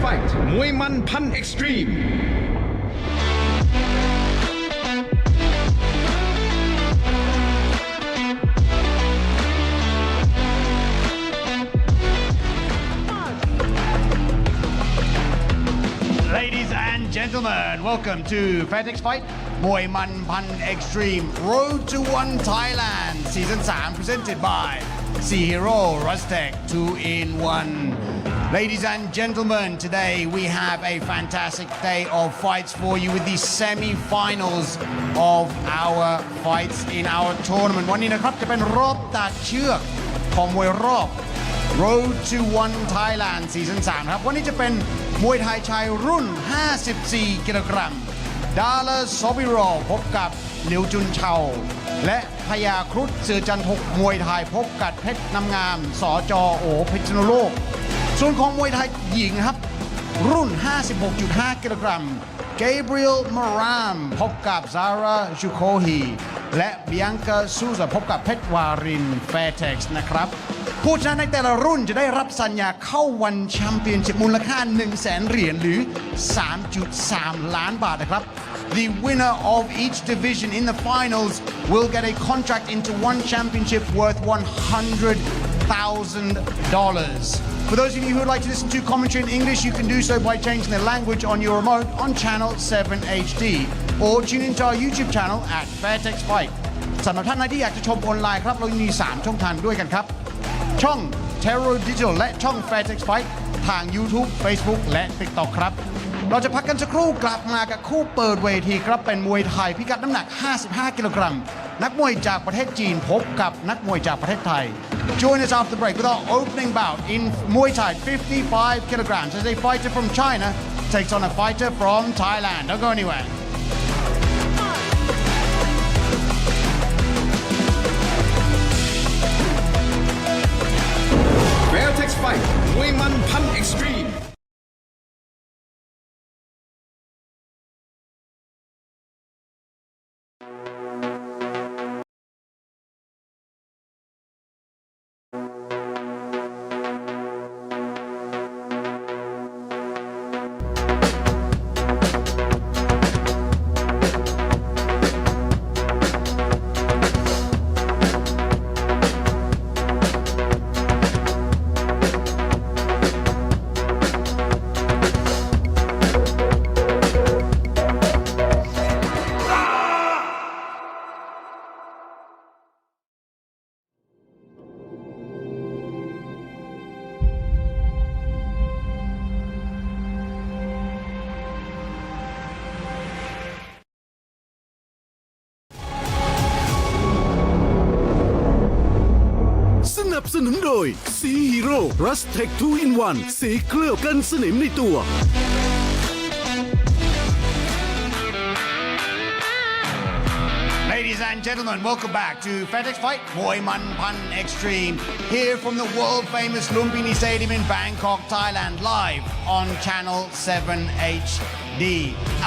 Fight มวยมันพันเอ็กซ์ตรีมLadies and gentlemen, welcome to Fairtex Fight มวยมันพัน Extreme Road to One Thailand Season 3 presented by Sea Hero Rustech 2-in-1. Ladies and gentlemen, today we have a fantastic day of fights for you with the semi-finals of our fights in our tournament. วันนี้นะครับจะเป็นรอบตัดเชือกของมวยรอบ Road to One Thailand Season 3 ครับวันนี้จะเป็นมวยไทยชายรุ่น 54 กิโลกรัมดาราโซบิโรพบกับหลิวจุนเชาและพญาครุฑเสือจันทกมวยไทยพบกับเพชรน้ำงามสจโอเพชรโลกส่วนของมวยไทยหญิงครับรุ่น 56.5 กิโลกรัม Gabrielle Moram พบกับ Zahra Shokouhi และ Bianca Souza พบกับเพชรวาริน Fairtex นะครับผู้ชนะในแต่ละรุ่นจะได้รับสัญญาเข้าวันแชมเปี้ยนชิพมูลค่า 100,000 เหรียญหรือ 3.3 ล้านบาทนะครับ The winner of each division in the finals will get a contract into one championship worth $100,000. For those of you who would like to listen to commentary in English, you can do so by changing the language on your remote on channel 7 HD or tune into our YouTube channel at Fairtex Fight. สำหรับท่านใดที่อยากจะชมออนไลน์ครับเรามี 3 ช่องทางด้วยกันครับช่อง Terror Digital และช่อง Fairtex Fight ทาง YouTube Facebook และ TikTok ครับเราจะพักกันสักครู่กลับมากับคู่เปิดเวทีครับเป็นมวยไทยพิกัดน้ำหนัก 55 กิโลกรัมนักมวยจากประเทศจีนพบกับนักมวยจากประเทศไทย Join us after the break with our opening bout in Muay Thai 55 kilograms as a fighter from China takes on a fighter from Thailand. Don't go anywhere. Fairtex Fight มวยมันพันเอ็กซ์ตรีมสนับสนุนโดยสีฮีโร่รัสเทค 2-in-1 สีเคลือบกันสนิมในตัว Ladies and gentlemen, welcome back to Fairtex Fight Muay Man Pan Extreme here from the world famous Lumpinee Stadium in Bangkok, Thailand, live on channel 7 HD.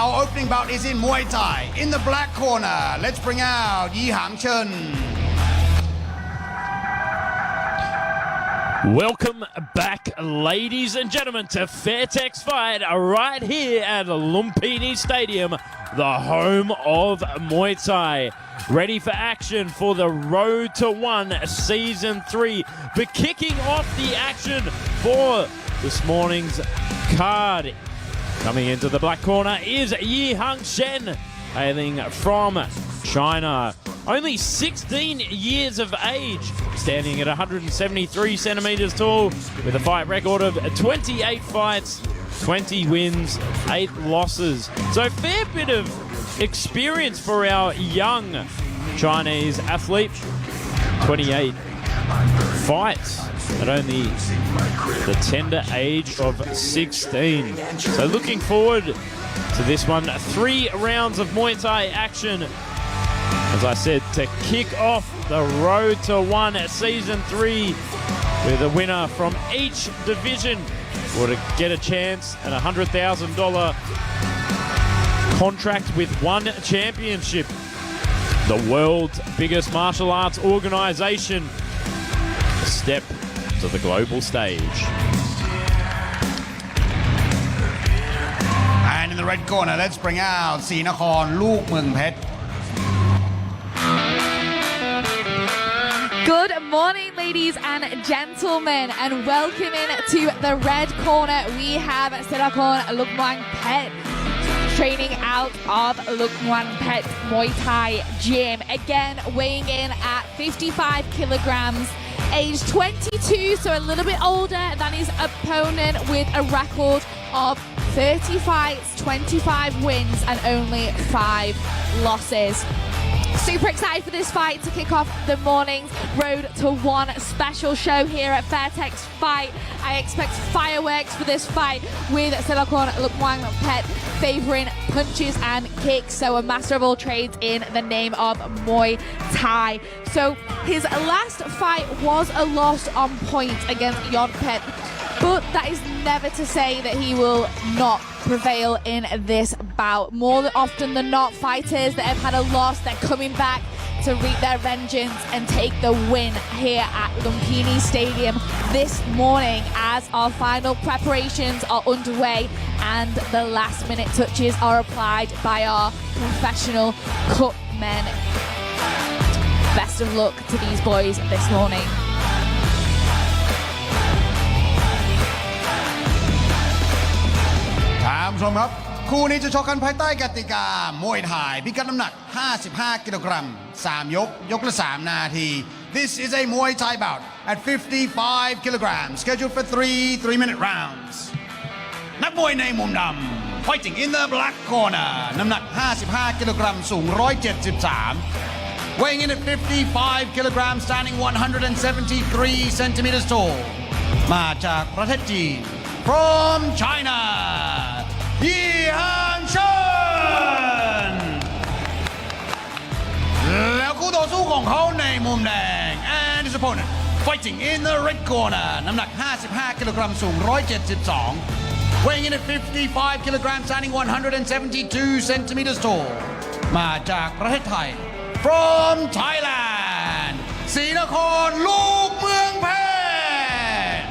Our opening bout is in Muay Thai. In the black corner, let's bring out Yi Hang Chen. Welcome back, ladies and gentlemen, to Fairtex Fight right here at Lumpinee Stadium, the home of Muay Thai. Ready for action for the Road to One Season 3. But kicking off the action for this morning's card. Coming into the black corner is Yi Hang Shen, hailing from China. Only 16 years of age, standing at 173 centimeters tall, with a fight record of 28 fights, 20 wins, 8 losses. So a fair bit of experience for our young Chinese athlete. 28 fights at only the tender age of 16. So looking forward to this one. 3 rounds of Muay Thai action. As I said, to kick off the Road to One Season 3 with a winner from each division will get a chance at a $100,000 contract with one championship. The world's biggest martial arts organization. A step to the global stage. And in the red corner, let's bring out ศรีนครลูกเมืองเพชร Good morning, ladies and gentlemen, and welcome in to the red corner. We have Sirakon Lukmuang Pet training out of Lukmuang Pet Muay Thai gym. Again, weighing in at 55 kilograms, age 22, so a little bit older than his opponent, with a record of 30 fights, 25 wins, and only 5 losses. Super excited for this fight to kick off the morning's Road to One special show here at Fairtex Fight. I expect fireworks for this fight, with Sirakon Lukmuang Pet favouring punches and kicks, so a master of all trades in the name of Muay Thai. So his last fight was a loss on point against Yon Pet, but that is never to say that he will not prevail in this bout. More often than not, fighters that have had a loss, they're coming back to reap their vengeance and take the win here at Lumpinee Stadium this morning, as our final preparations are underway and the last minute touches are applied by our professional cut men. Best of luck to these boys this morning. ท่านผู้ชมครับคู่นี้จะชกกันภายใต้กติกามวยไทยพิกัดน้ำหนัก 55 กิโลกรัม 3 ยกละ 3 นาที This is a Muay Thai bout at 55 kilograms, scheduled for 3-minute rounds. นักมวยในมุมดำ fighting in the black corner น้ำหนัก 55 กิโลกรัม สูง 173 weighing in at 55 kilograms, standing 173 centimeters tall มาจากประเทศจีน from China Shen แล้วคู่ต่อสู้ของเขาในมุมแดง and his opponent fighting in the red corner น้ำหนัก 55 กิโลกรัม สูง 172 weighing in at 55 kilograms, standing 172 centimeters tall มาจากประเทศไทย from Thailand ศรีนครลูกเมืองเพชร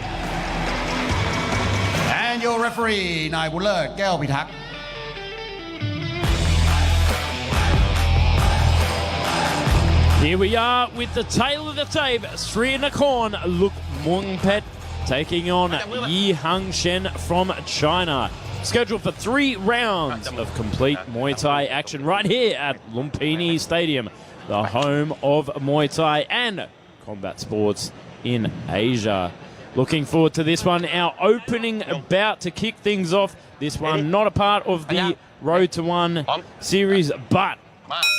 and your referee นายบุญเลิศแก้วพิทักษ์ Here we are with the tail of the tape. Sri Nakorn Lukmuang Pet taking on Yi Hung Shen from China. Scheduled for 3 rounds of complete Muay Thai action right here at Lumpinee Stadium, the home of Muay Thai and combat sports in Asia. Looking forward to this one. Our opening bout to kick things off. This one not a part of the Road to One series, but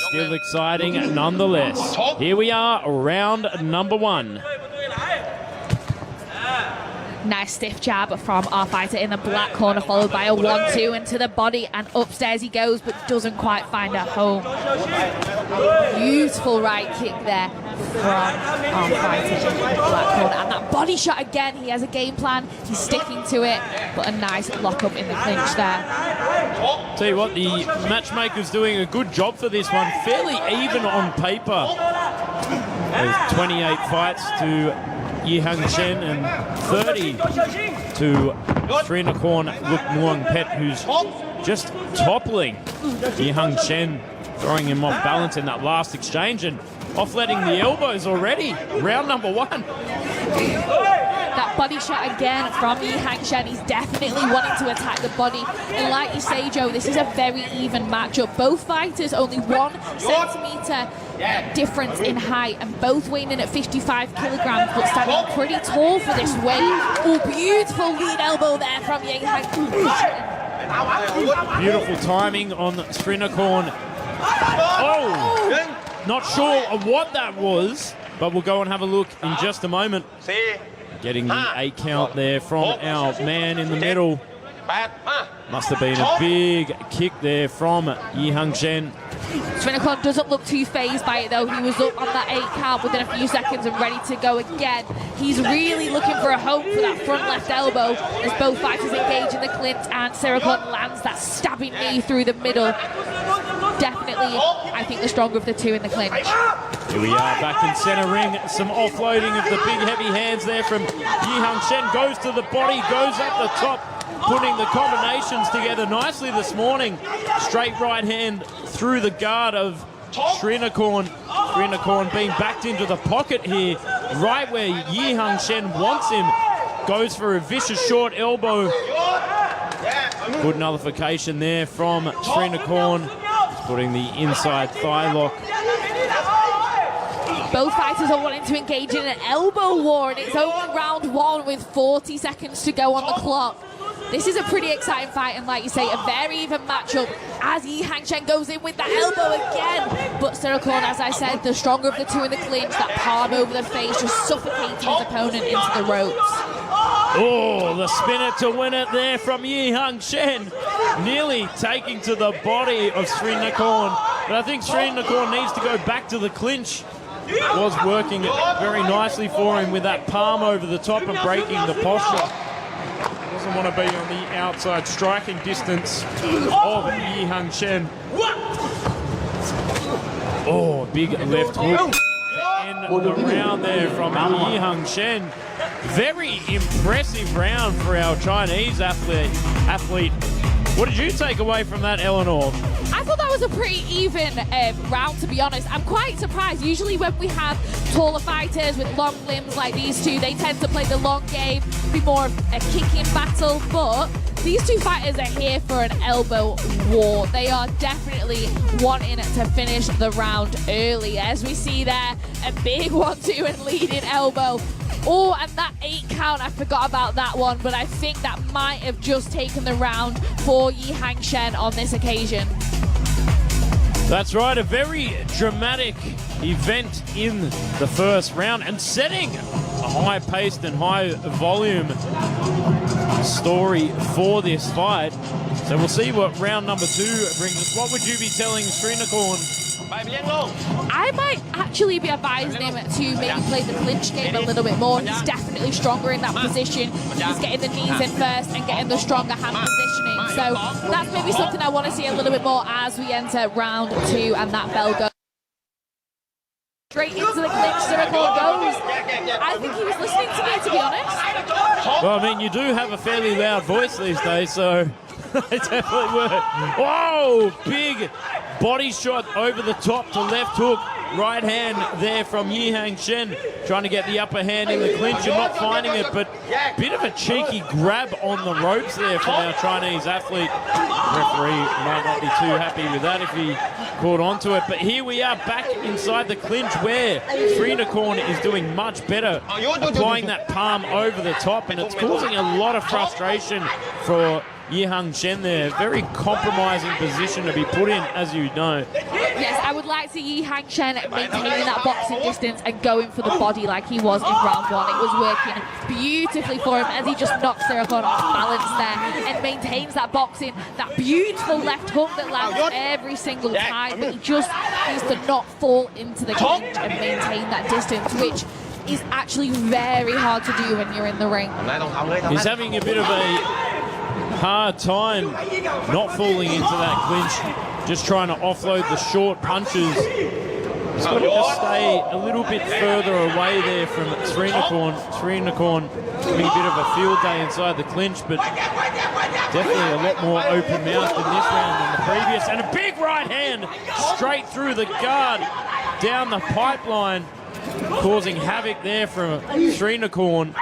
still exciting nonetheless. Here we are, round number 1. Nice stiff jab from our fighter in the black corner, followed by a 1-2 into the body, and upstairs he goes, but doesn't quite find a home. Beautiful right kick there from our fighter in the black corner, and that body shot again. He has a game plan, he's sticking to it, but a nice lock up in the clinch there. Tell you what, the matchmaker's doing a good job for this one. Fairly even on paper. There's 28 fights to Yi Hung Shen and 30 to Sri Nakorn Lukmuang Pet, who's just toppling Yi Hung Shen, throwing him off balance in that last exchange and offletting the elbows already. Round number 1. That body shot again from Yi Hung Shen. He's definitely wanting to attack the body. And like you say, Joe, this is a very even matchup. Both fighters only 1 centimetre difference in height, and both weighing in at 55 kilograms, but standing pretty tall for this weight. Oh, beautiful lead elbow there from Yi Hung Shen. Beautiful timing on Sri Nakorn. Oh! Not sure of what that was, but we'll go and have a look in just a moment. Getting the 8 count there from our man in the middle. Must have been a big kick there from Yi Hung Shen. Sri Nakorn doesn't look too phased by it though. He was up on that 8 count within a few seconds and ready to go again. He's really looking for a home for that front left elbow as both fighters engage in the clinch, and Sri Nakorn lands that stabbing knee through the middle. definitely, I think, the stronger of the two in the clinch. Here we are back in center ring. Some offloading of the big heavy hands there from Yi Shen. Goes to the body, goes up the top, putting the combinations together nicely this morning. Straight right hand through the guard of Korn. Korn being backed into the pocket here, right where Yi Shen wants him. Goes for a vicious short elbow. Good nullification there from Korn. Putting the inside thigh lock. Both fighters are wanting to engage in an elbow war, and it's only round one with 40 seconds to go on the clock. This is a pretty exciting fight, and like you say, a very even matchup as Yi Shen goes in with that elbow again. But Korn, as I said, the stronger of the two in the clinch, that palm over the face, just suffocating his opponent into the ropes. Oh, the spinner to win it there from Yi Shen. Nearly taking to the body of Korn. But I think Korn needs to go back to the clinch. Was working very nicely for him with that palm over the top and breaking the posture. Doesn't want to be on the outside striking distance of Yi Shen. Oh, big left hook to end the round there from Yi Shen. Very impressive round for our Chinese athlete. What did you take away from that, Eleanor? I thought that was a pretty even round, to be honest. I'm quite surprised. Usually when we have taller fighters with long limbs like these two, they tend to play the long game, be more of a kicking battle, but these two fighters are here for an elbow war. They are definitely wanting to finish the round early. As we see there, a big 1-2 and leading elbow. Oh, and that 8 count, I forgot about that one, but I think that might have just taken the round for Yi Shen on this occasion. That's right, a very dramatic event in the first round and setting a high-paced and high-volume story for this fight. So we'll see what round number 2 brings us. What would you be telling Korn? I might actually be advising him to maybe play the clinch game a little bit more. He's definitely stronger in that position. He's getting the knees in first and getting the stronger hand positioning. So that's maybe something I want to see a little bit more as we enter round 2 and that bell goes. Straight into the clinch, Korn goes. I think he was listening to me, to be honest. Well, I mean, you do have a fairly loud voice these days, so they definitely were. Whoa, big body shot over the top to left hook. Right hand there from Yi Shen, trying to get the upper hand in the clinch and not finding it, but bit of a cheeky grab on the ropes there from our Chinese athlete. The referee might not be too happy with that if he caught onto it, but here we are back inside the clinch where Korn is doing much better, applying that palm over the top, and it's causing a lot of frustration for Yi Shen there. Very compromising position to be put in, as you know. Yes, I would like to see Yi Shen maintaining that boxing distance and going for the body like he was in round 1. It was working beautifully for him as he just knocks Korn off balance there and maintains that boxing, that beautiful left hook that lands every single time, but he just needs to not fall into the clinch and maintain that distance, which is actually very hard to do when you're in the ring. He's having a bit of a hard time not falling into that clinch, just trying to offload the short punches. He's got to just stay a little bit further away there from Korn. Korn having a bit of a field day inside the clinch, but definitely a lot more open mouth in this round than the previous. And a big right hand straight through the guard, down the pipeline, causing havoc there from Korn.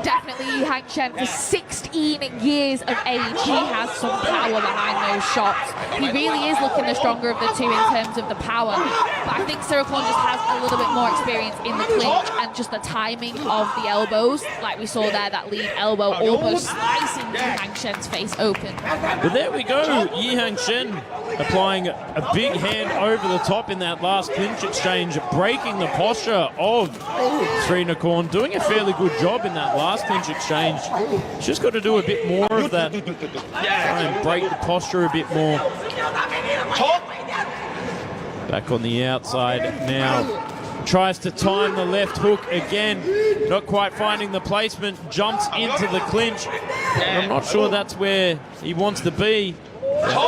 Definitely Yi Shen, for 16 years of age, he has some power behind those shots. He really is looking the stronger of the two in terms of the power. But I think Korn just has a little bit more experience in the clinch and just the timing of the elbows. Like we saw there, that lead elbow almost slicing Yi Shen's face open. But there we go, Yi Shen applying a big hand over the top in that last clinch exchange, breaking the posture of Korn, doing a fairly good job in that last clinch exchange. Just got to do a bit more of that. Try and break the posture a bit more. Back on the outside now. Tries to time the left hook again. Not quite finding the placement. Jumps into the clinch. I'm not sure that's where he wants to be.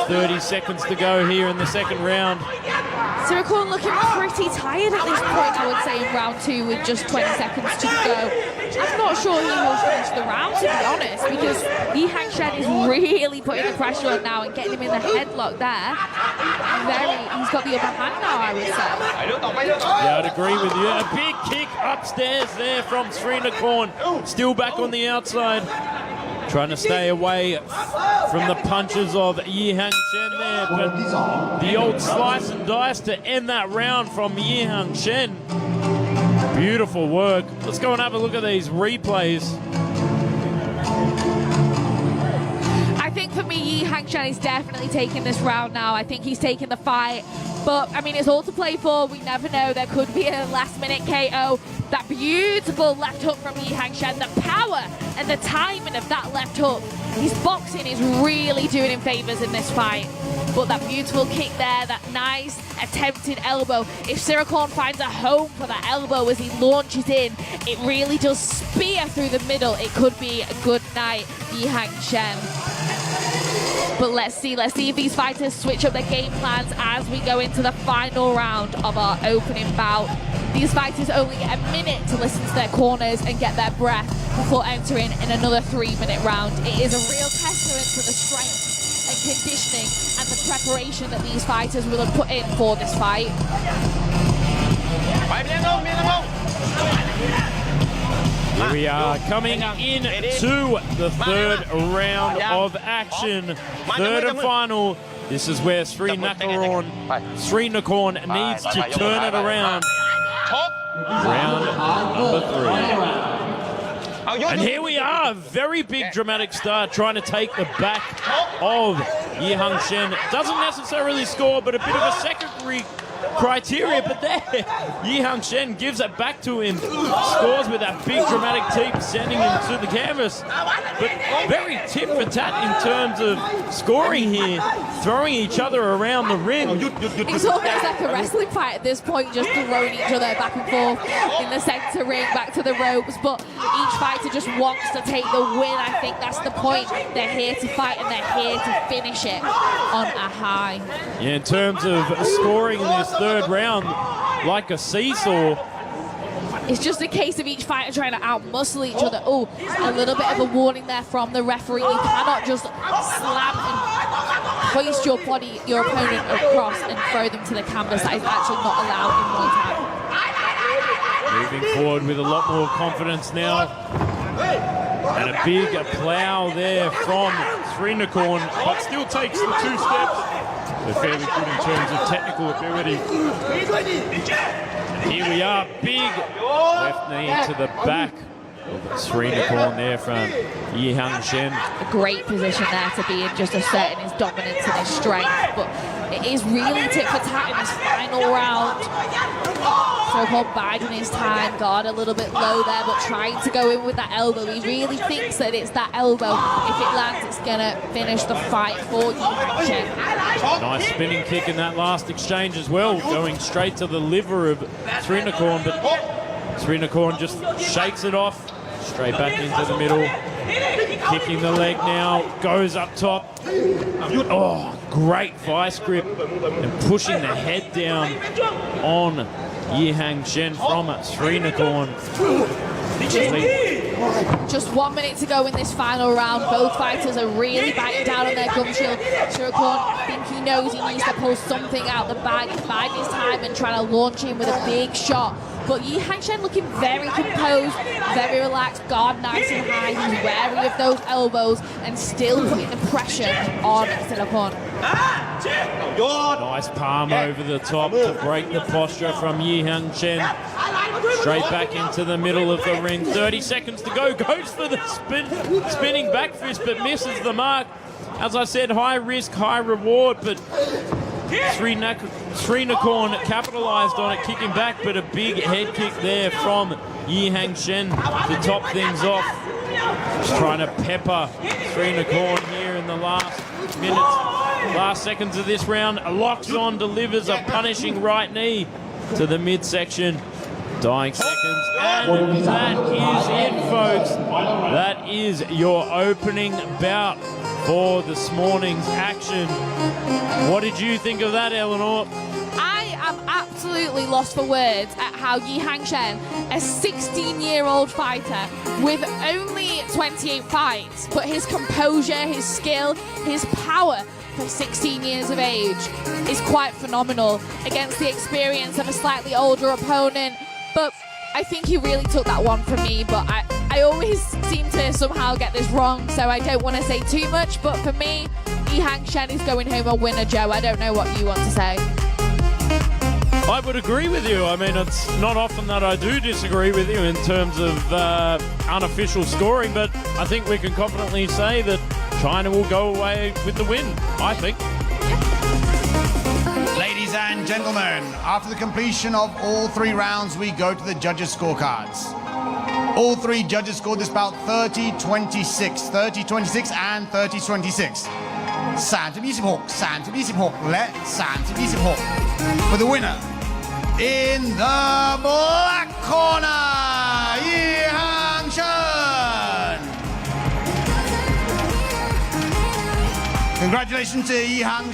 30 seconds to go here in the second round. Korn looking pretty tired at this point, I would say, in round 2 with just 20 seconds to go. I'm not sure he will finish the round, to be honest, because Shen is really putting the pressure on now and getting him in the headlock there. He's got the upper hand now, I would say. Yeah, I'd agree with you. A big kick upstairs there from Korn. Still back on the outside. Trying to stay away from the punches of Shen there, but the old slice and dice to end that round from Shen. Beautiful work. Let's go and have a look at these replays. I think for me, Shen is definitely taking this round now. I think he's taking the fight. But, I mean, it's all to play for. We never know. There could be a last-minute KO. That beautiful left hook from Shen. The power and the timing of that left hook. His boxing is really doing him favours in this fight. But that beautiful kick there, that nice attempted elbow. If Korn finds a home for that elbow as he launches in, it really does spear through the middle. It could be a good night, Shen. But let's see if these fighters switch up their game plans as we go into the final round of our opening bout. These fighters only get a minute to listen to their corners and get their breath before entering in another 3-minute round. It is a real testament to the strength and conditioning and the preparation that these fighters will have put in for this fight. Here we are coming into the third round of action. Third and final. This is where Korn needs to turn it around. Round number 3. And here we are, very big dramatic start, trying to take the back of Shen. Doesn't necessarily score, but a bit of a secondary criteria, but there, Shen gives it back to him, scores with that big dramatic teep, sending him to the canvas. But very tit for tat in terms of scoring here, throwing each other around the ring. It's almost like a wrestling fight at this point, just throwing each other back and forth in the center ring, back to the ropes, but each fighter just wants to take the win. I think that's the point. They're here to fight and they're here to finish it on a high. Yeah, in terms of scoring in this third round, like a seesaw. It's just a case of each fighter trying to out-muscle each other. Oh, a little bit of a warning there from the referee. You cannot just slam and hoist your opponent across and throw them to the canvas. That is actually not allowed in Muay Thai. Moving forward with a lot more confidence now. And a big plow there from Korn, but still takes the 2 steps. They're fairly good in terms of technical ability. And here we are, big left knee to the back of Korn there from Shen. A great position there to be in, just asserting his dominance and his strength. But it is really tit for tat in this final round. Korn biding his time, guard a little bit low there, but trying to go in with that elbow. He really thinks that it's that elbow. If it lands, it's going to finish the fight for Shen. Nice spinning kick in that last exchange as well, going straight to the liver of Korn, but Korn just shakes it off, straight back into the middle. Kicking the leg now, goes up top. Oh, great vice grip and pushing the head down on Shen from Korn. Just 1 minute to go in this final round. Both fighters are really biting down on their gum shield. Korn, I think he knows he needs to pull something out the bag, biding his time and trying to launch in with a big shot. But Shen looking very composed, very relaxed, guard nice and high. He's wary of those elbows and still putting the pressure on Korn. Nice palm over the top to break the posture from Shen. Straight back into the middle of the ring. 30 seconds to go. Goes for the spinning back fist, but misses the mark. As I said, high risk, high reward, but Korn capitalized on it, kicking back, but a big head kick there from Shen to top things off. Just trying to pepper Korn here in the last minutes, last seconds of this round. Locks on, delivers a punishing right knee to the midsection. Dying seconds, and that is it, folks. That is your opening bout for this morning's action. What did you think of that, Eleanor? I am absolutely lost for words at how Shen, a 16-year-old fighter with only 28 fights, but his composure, his skill, his power for 16 years of age is quite phenomenal against the experience of a slightly older opponent. But I think he really took that one from me, but I always seem to somehow get this wrong, so I don't want to say too much. But for me, Shen is going home a winner, Joe. I don't know what you want to say. I would agree with you. I mean, it's not often that I do disagree with you in terms of unofficial scoring, but I think we can confidently say that China will go away with the win, I think. Ladies and gentlemen, after the completion of all 3 rounds, we go to the judges' scorecards. All 3 judges scored this bout 30-26, 30-26 and 30-26. 30-26, 30-26 และ 30-26 for the winner. In the black corner, Shen. Congratulations to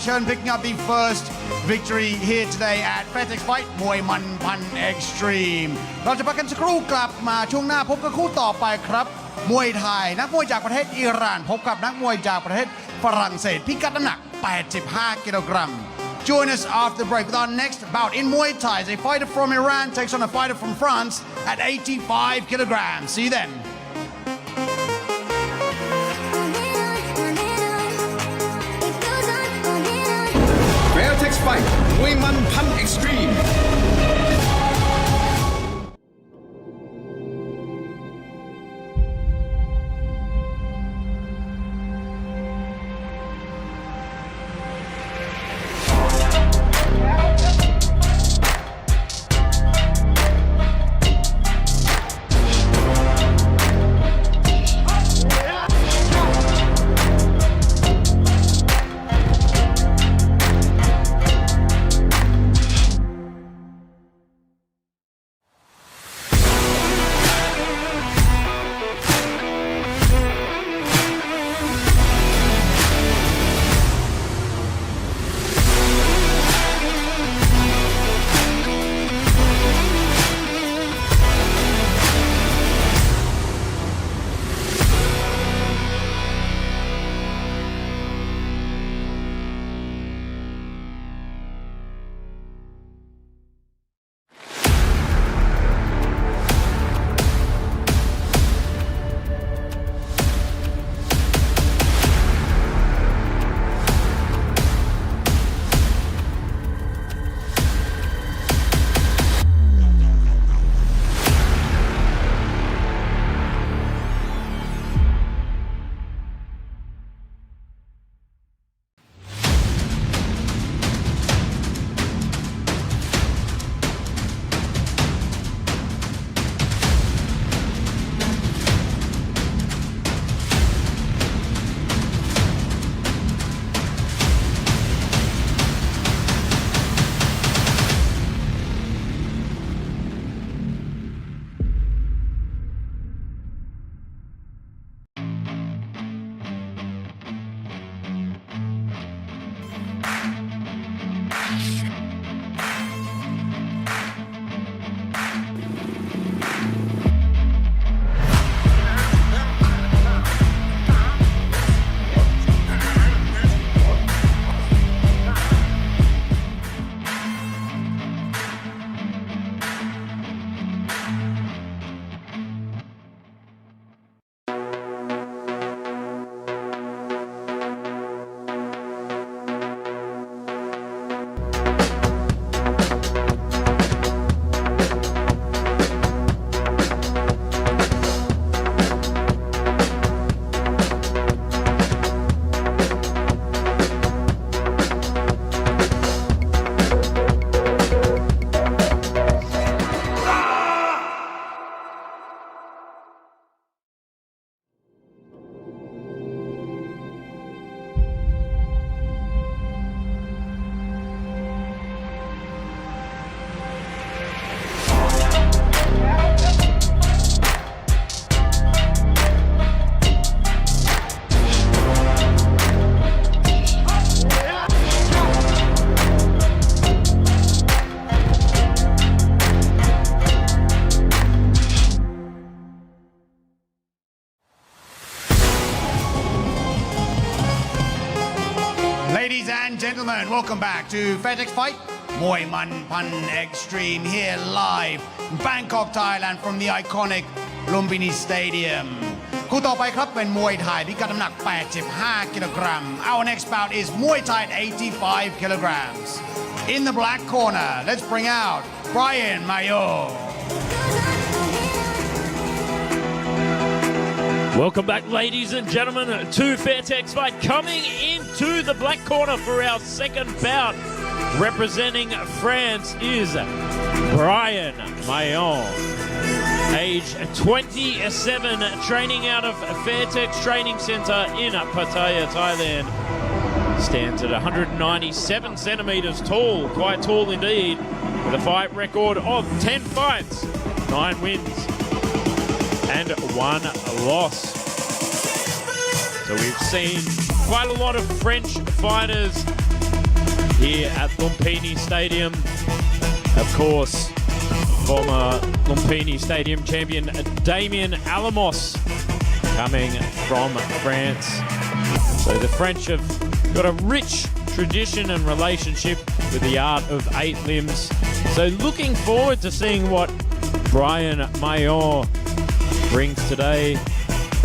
Shen picking up the first victory here today at Fairtex Fight มวยมันพัน Extreme เราจะพักกันสักครู่กลับมาช่วงหน้าพบกับคู่ต่อไปครับมวยไทยนักมวยจากประเทศอิหร่านพบกับนักมวยจากประเทศฝรั่งเศสพิกัดน้ำหนัก 85 กิโลกรัม Join us after the break with our next bout in Muay Thai as a fighter from Iran takes on a fighter from France at 85 kilograms. See you then. Fairtex Fight มวยมันพัน Extreme Ladies and gentlemen, welcome back to Fairtex Fight Muay Man Pan Extreme here live in Bangkok, Thailand from the iconic Lumpinee Stadium คู่ต่อไปครับเป็นมวยไทยพิกัดน้ำหนัก 85 กิโลกรัม Our next bout is Muay Thai at 85 kilograms. In the black corner, let's bring out Bryann Mayaut. Welcome back, ladies and gentlemen, to Fairtex Fight. Coming into the black corner for our second bout, representing France is Bryann Mayaut. Age 27, training out of Fairtex Training Centre in Pattaya, Thailand. Stands at 197 centimetres tall, quite tall indeed, with a fight record of 10 fights, 9 wins and 1 loss. So we've seen quite a lot of French fighters here at Lumpinee Stadium. Of course, former Lumpinee Stadium champion Damien Alamos coming from France. So the French have got a rich tradition and relationship with the art of 8 limbs. So looking forward to seeing what Bryann Mayaut brings today.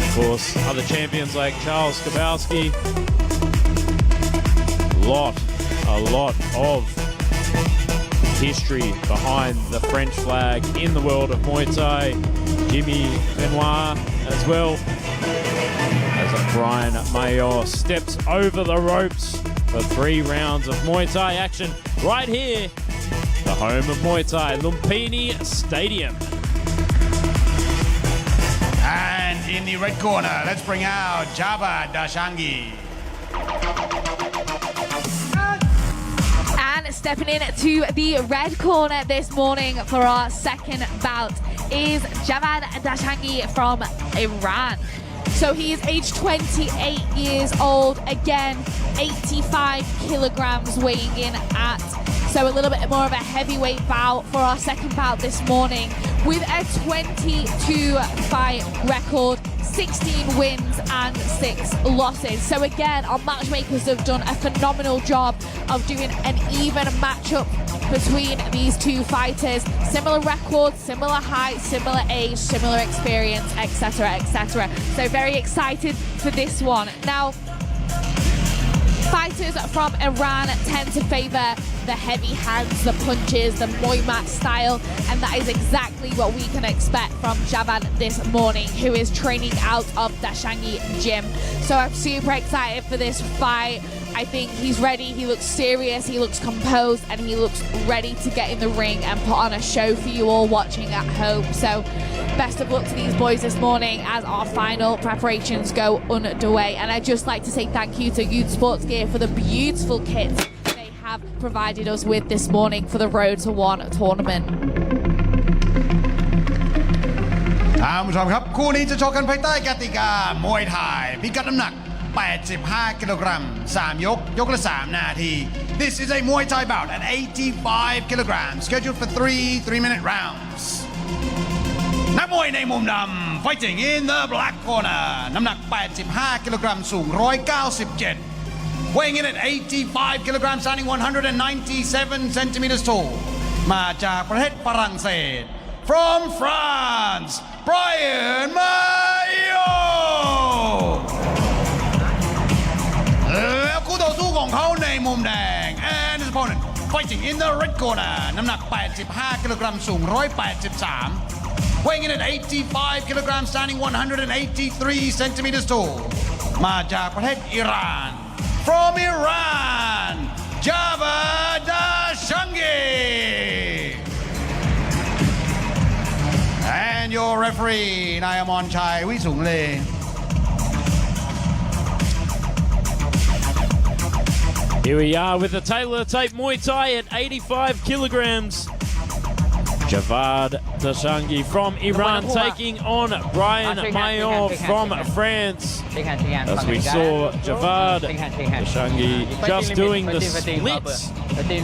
Of course, other champions like Charles Kabowski. A lot of history behind the French flag in the world of Muay Thai. Jimmy Benoit as well. As Bryann Mayaut steps over the ropes for 3 rounds of Muay Thai action right here, the home of Muay Thai, Lumpinee Stadium. And in the red corner, let's bring out Zahra Dashangi. And stepping in to the red corner this morning for our second bout is Zahra Dashangi from Iran. So he is age 28 years old, again 85 kilograms weighing in at, so a little bit more of a heavyweight bout for our second bout this morning with a 22 fight record, 16 wins and 6 losses. So again, our matchmakers have done a phenomenal job of doing an even matchup between these two fighters. Similar records, similar height, similar age, similar experience, etc, etc. So very excited for this one. Now, fighters from Iran tend to favour the heavy hands, the punches, the Muay Mat style, and that is exactly what we can expect from Zahra this morning, who is training out of Dashangi Gym. So I'm super excited for this fight. I think he's ready, he looks serious, he looks composed, and he looks ready to get in the ring and put on a show for you all watching at home. So best of luck to these boys this morning as our final preparations go underway. And I'd just like to say thank you to Youth Sports Gear for the beautiful kits they have provided us with this morning for the Road to One tournament. ท่านผู้ชมครับคู่นี้จะชกกันภายใต้กติกามวยไทยพิกัดน้ำหนัก 85 กิโลกรัม 3 ยก ยกละ 3 นาที This is a Muay Thai bout at 85 kilograms, scheduled for 3 3-minute rounds. นักมวยในมุมดำ fighting in the black corner น้ำหนัก 85 กิโลกรัม สูง 197 weighing in at 85 kilograms, standing 197 centimeters tall มาจากประเทศฝรั่งเศส from France Bryann Mayaut แล้วคู่ต่อสู้ของเขาในมุมแดง and his opponent fighting in the red corner น้ำหนัก 85 กิโลกรัม สูง 183 weighing in at 85 kilograms, standing 183 centimeters tall มาจากประเทศอิหร่าน from Iran Zahra Dashangi and your referee นายอมรชัย วิสุงเล Here we are with the Taylor Tape Muay Thai at 85 kilograms. Zahra Dashangi from Iran taking on Bryann Mayaut from France. As we saw Zahra Dashangi just doing the splits.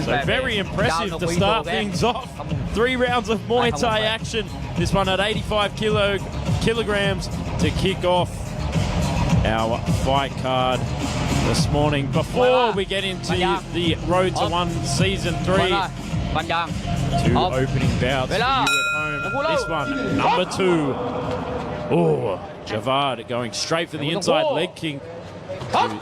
So very impressive to start things off. 3 rounds of Muay Thai action. This one at 85 kilograms to kick off our fight card. this morning. Before we get into the Road to One Season 3, 2 opening bouts for you at home. This one, number 2. Oh, Javad going straight for the inside leg king to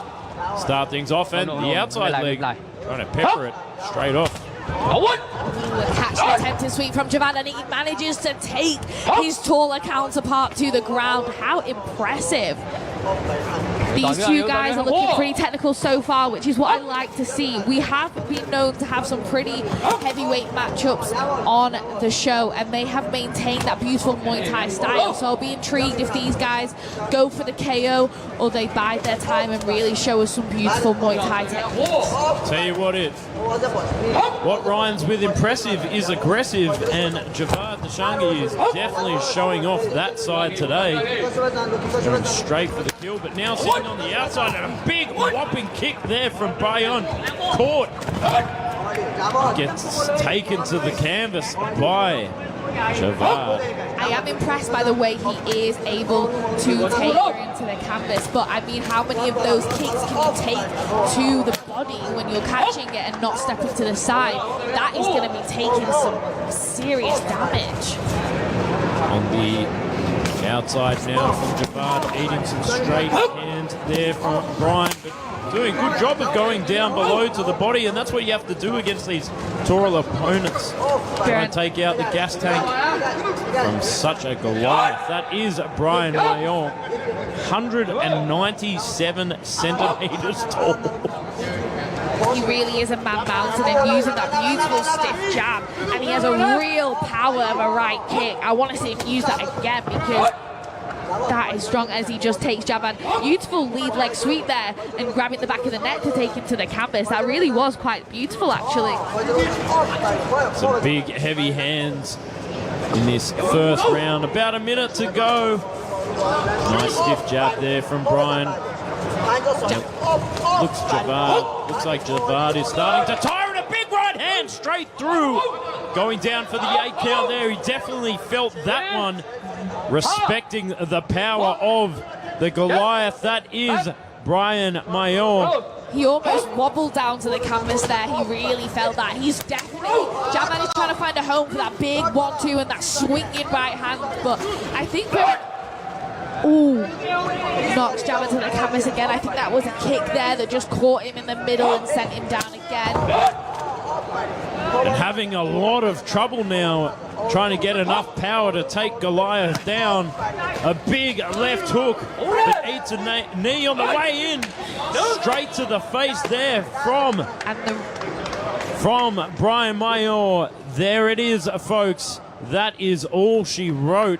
start things off, and the outside leg trying to pepper it straight off. A catch attempted sweep from Javad, and he manages to take his taller counterpart to the ground. How impressive. These two guys are looking pretty technical so far, which is what I like to see. We have been known to have some pretty heavyweight matchups on the show, and they have maintained that beautiful Muay Thai style. So I'll be intrigued if these guys go for the KO or they bide their time and really show us some beautiful Muay Thai techniques. Tell you what rhymes with impressive is aggressive, and Javad Dashangi is definitely showing off that side today. Going straight for the kill, but now sitting on the outside, and a big whopping kick there from Bryann. Caught. Gets taken to the canvas by Javad. I am impressed by the way he is able to take her into the canvas, but I mean, how many of those kicks can you take to the body when you're catching it and not stepping to the side? That is going to be taking some serious damage. On the outside now from Javad, eating some straight hands there from Bryann, but doing a good job of going down below to the body, and that's what you have to do against these taller opponents. Try and take out the gas tank from such a Goliath. That is Bryann Mayaut, 197 centimeters tall. He really is a man mounted and using that beautiful stiff jab, and he has a real power of a right kick. I want to see him use that again, because that is strong as he just takes jab, and beautiful lead leg sweep there and grabbing the back of the net to take him to the canvas. That really was quite beautiful, actually. Some big heavy hands in this first round. About a minute to go. Nice stiff jab there from Bryann. Looks like Javad is starting to tire, and a big right hand straight through. Going down for the 8 count there. He definitely felt that one, respecting the power of the Goliath. That is Bryann Mayaut. He almost wobbled down to the canvas there. He really felt that. He's definitely, Jamman is trying to find a home for that big 1-2 and that swinging right hand, but I think knocks Jamman to the canvas again. I think that was a kick there that just caught him in the middle and sent him down again. And having a lot of trouble now trying to get enough power to take Goliath down. A big left hook that eats a knee on the way in. Straight to the face there from Bryann Mayaut. There it is, folks. That is all she wrote.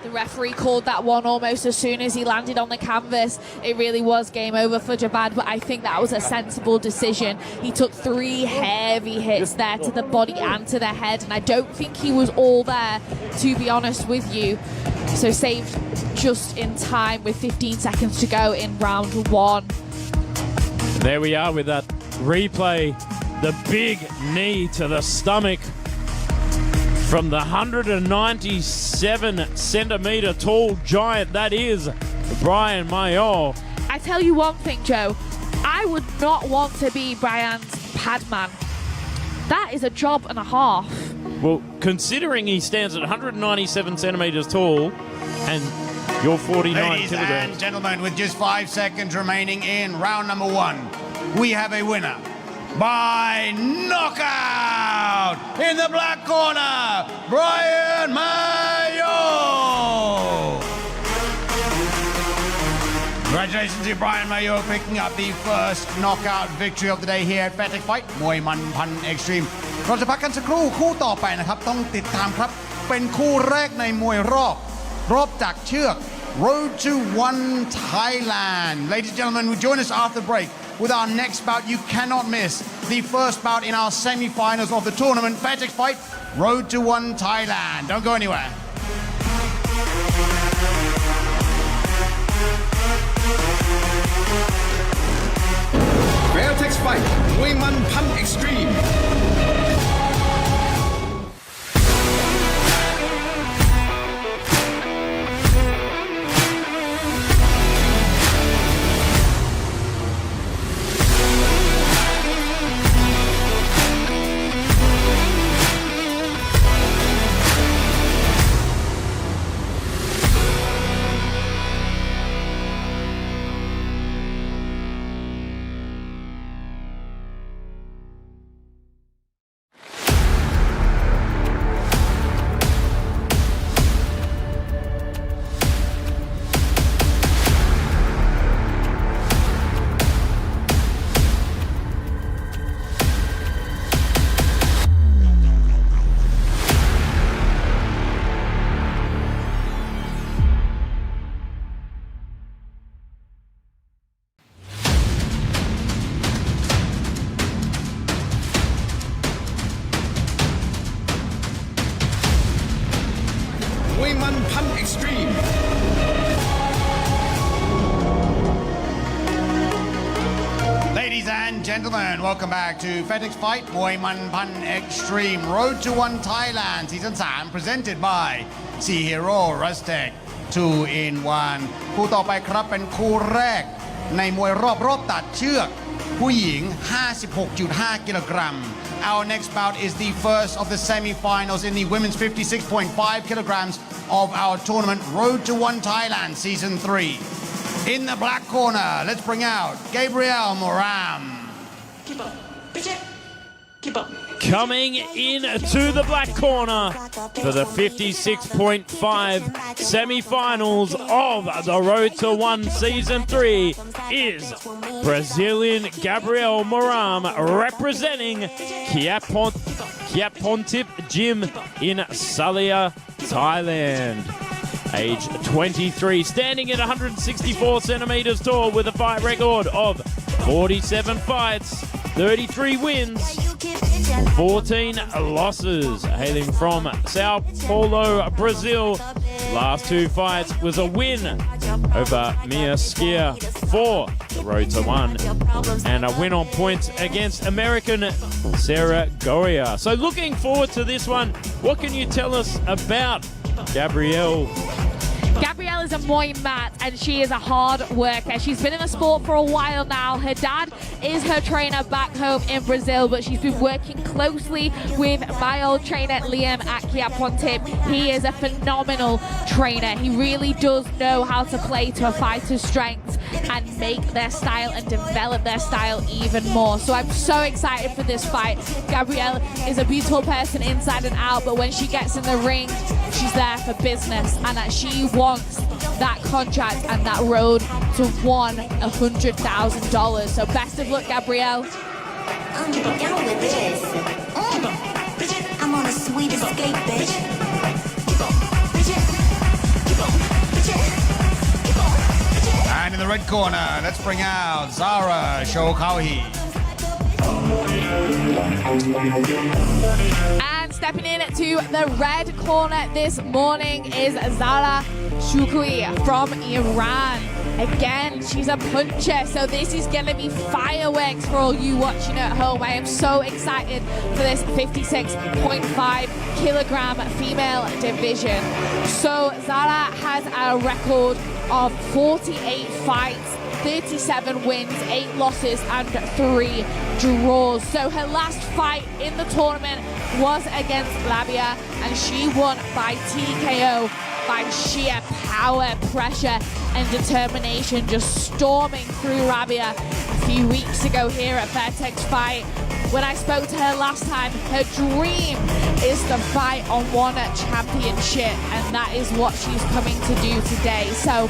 The referee called that one almost as soon as he landed on the canvas. It really was game over for Javad, but I think that was a sensible decision. He took 3 heavy hits there to the body and to the head, and I don't think he was all there, to be honest with you. So saved just in time with 15 seconds to go in round 1. There we are with that replay. The big knee to the stomach from the 197 centimeter tall giant that is Bryann Mayaut. I tell you one thing, Joe. I would not want to be Bryan's padman. That is a job and a half. Well, considering he stands at 197 centimeters tall and you're 49 Ladies kilograms. and gentlemen, with just 5 seconds remaining in round number 1, we have a winner by knockout in the black corner, Bryann Mayaut. Congratulations to Bryann Mayaut picking up the first knockout victory of the day here at Fairtex Fight มวยมันพันเอ็กซ์ตรีมเราจะพักกันสักครู่คู่ต่อไปนะครับต้องติดตามครับเป็นคู่แรกในมวยรอบจากเชือก Road to One Thailand. Ladies and gentlemen, will join us after the break with our next bout. You cannot miss the first bout in our semi-finals of the tournament. Fairtex Fight, Road to One Thailand. Don't go anywhere. Fairtex Fight มวยมันพัน Extreme Extreme. Ladies and gentlemen, welcome back to Fairtex Fight มวยมันพัน Extreme Road to One Thailand Season 3 presented by Sea Hero Rustec 2 in 1 คู่ต่อไปครับเป็นคู่แรกในมวยรอบตัดเชือกผู้หญิง 56.5 กิโลกรัม Our next bout is the first of the semi-finals in the women's 56.5 kilograms of our tournament Road to One Thailand Season 3. In the black corner, let's bring out Gabrielle Moram. Coming in to the black corner for the 56.5 semi-finals of the Road to One Season 3 is Brazilian Gabrielle Moram representing Kiapontip Gym in Salia, Thailand. Age 23, standing at 164 centimeters tall with a fight record of 47 fights, 33 wins, 14 losses. Hailing from Sao Paulo, Brazil, last 2 fights was a win over Mia Skier for the Road to One and a win on points against American Sarah Goria. So looking forward to this one. What can you tell us about Gabrielle? Gabrielle is a Muay mat and she is a hard worker. She's been in the sport for a while now. Her dad is her trainer back home in Brazil, but she's been working closely with my old trainer Liam at Kiapontip. He is a phenomenal trainer. He really does know how to play to a fighter's strengths and make their style and develop their style even more. So I'm so excited for this fight. Gabrielle is a beautiful person inside and out, but when she gets in the ring, she's there for business and that she wants that contract and that road to $100,000. So best of luck, Gabrielle. I'm down with this. I'm on a sweet escape, bitch. And in the red corner, let's bring out Zahra Shokouhi. And stepping in to the red corner this morning is Zahra Shokouhi from Iran. Again, she's a puncher, so this is going to be fireworks for all you watching at home. I am so excited for this 56.5 kilogram female division. So Zahra has a record of 48 fights, 37 wins, 8 losses and 3 draws. So her last fight in the tournament was against Labia and she won by TKO by sheer power, pressure and determination, just storming through Rabia a few weeks ago here at Fairtex Fight. When I spoke to her last time, her dream is to fight on one championship, and that is what she's coming to do today. So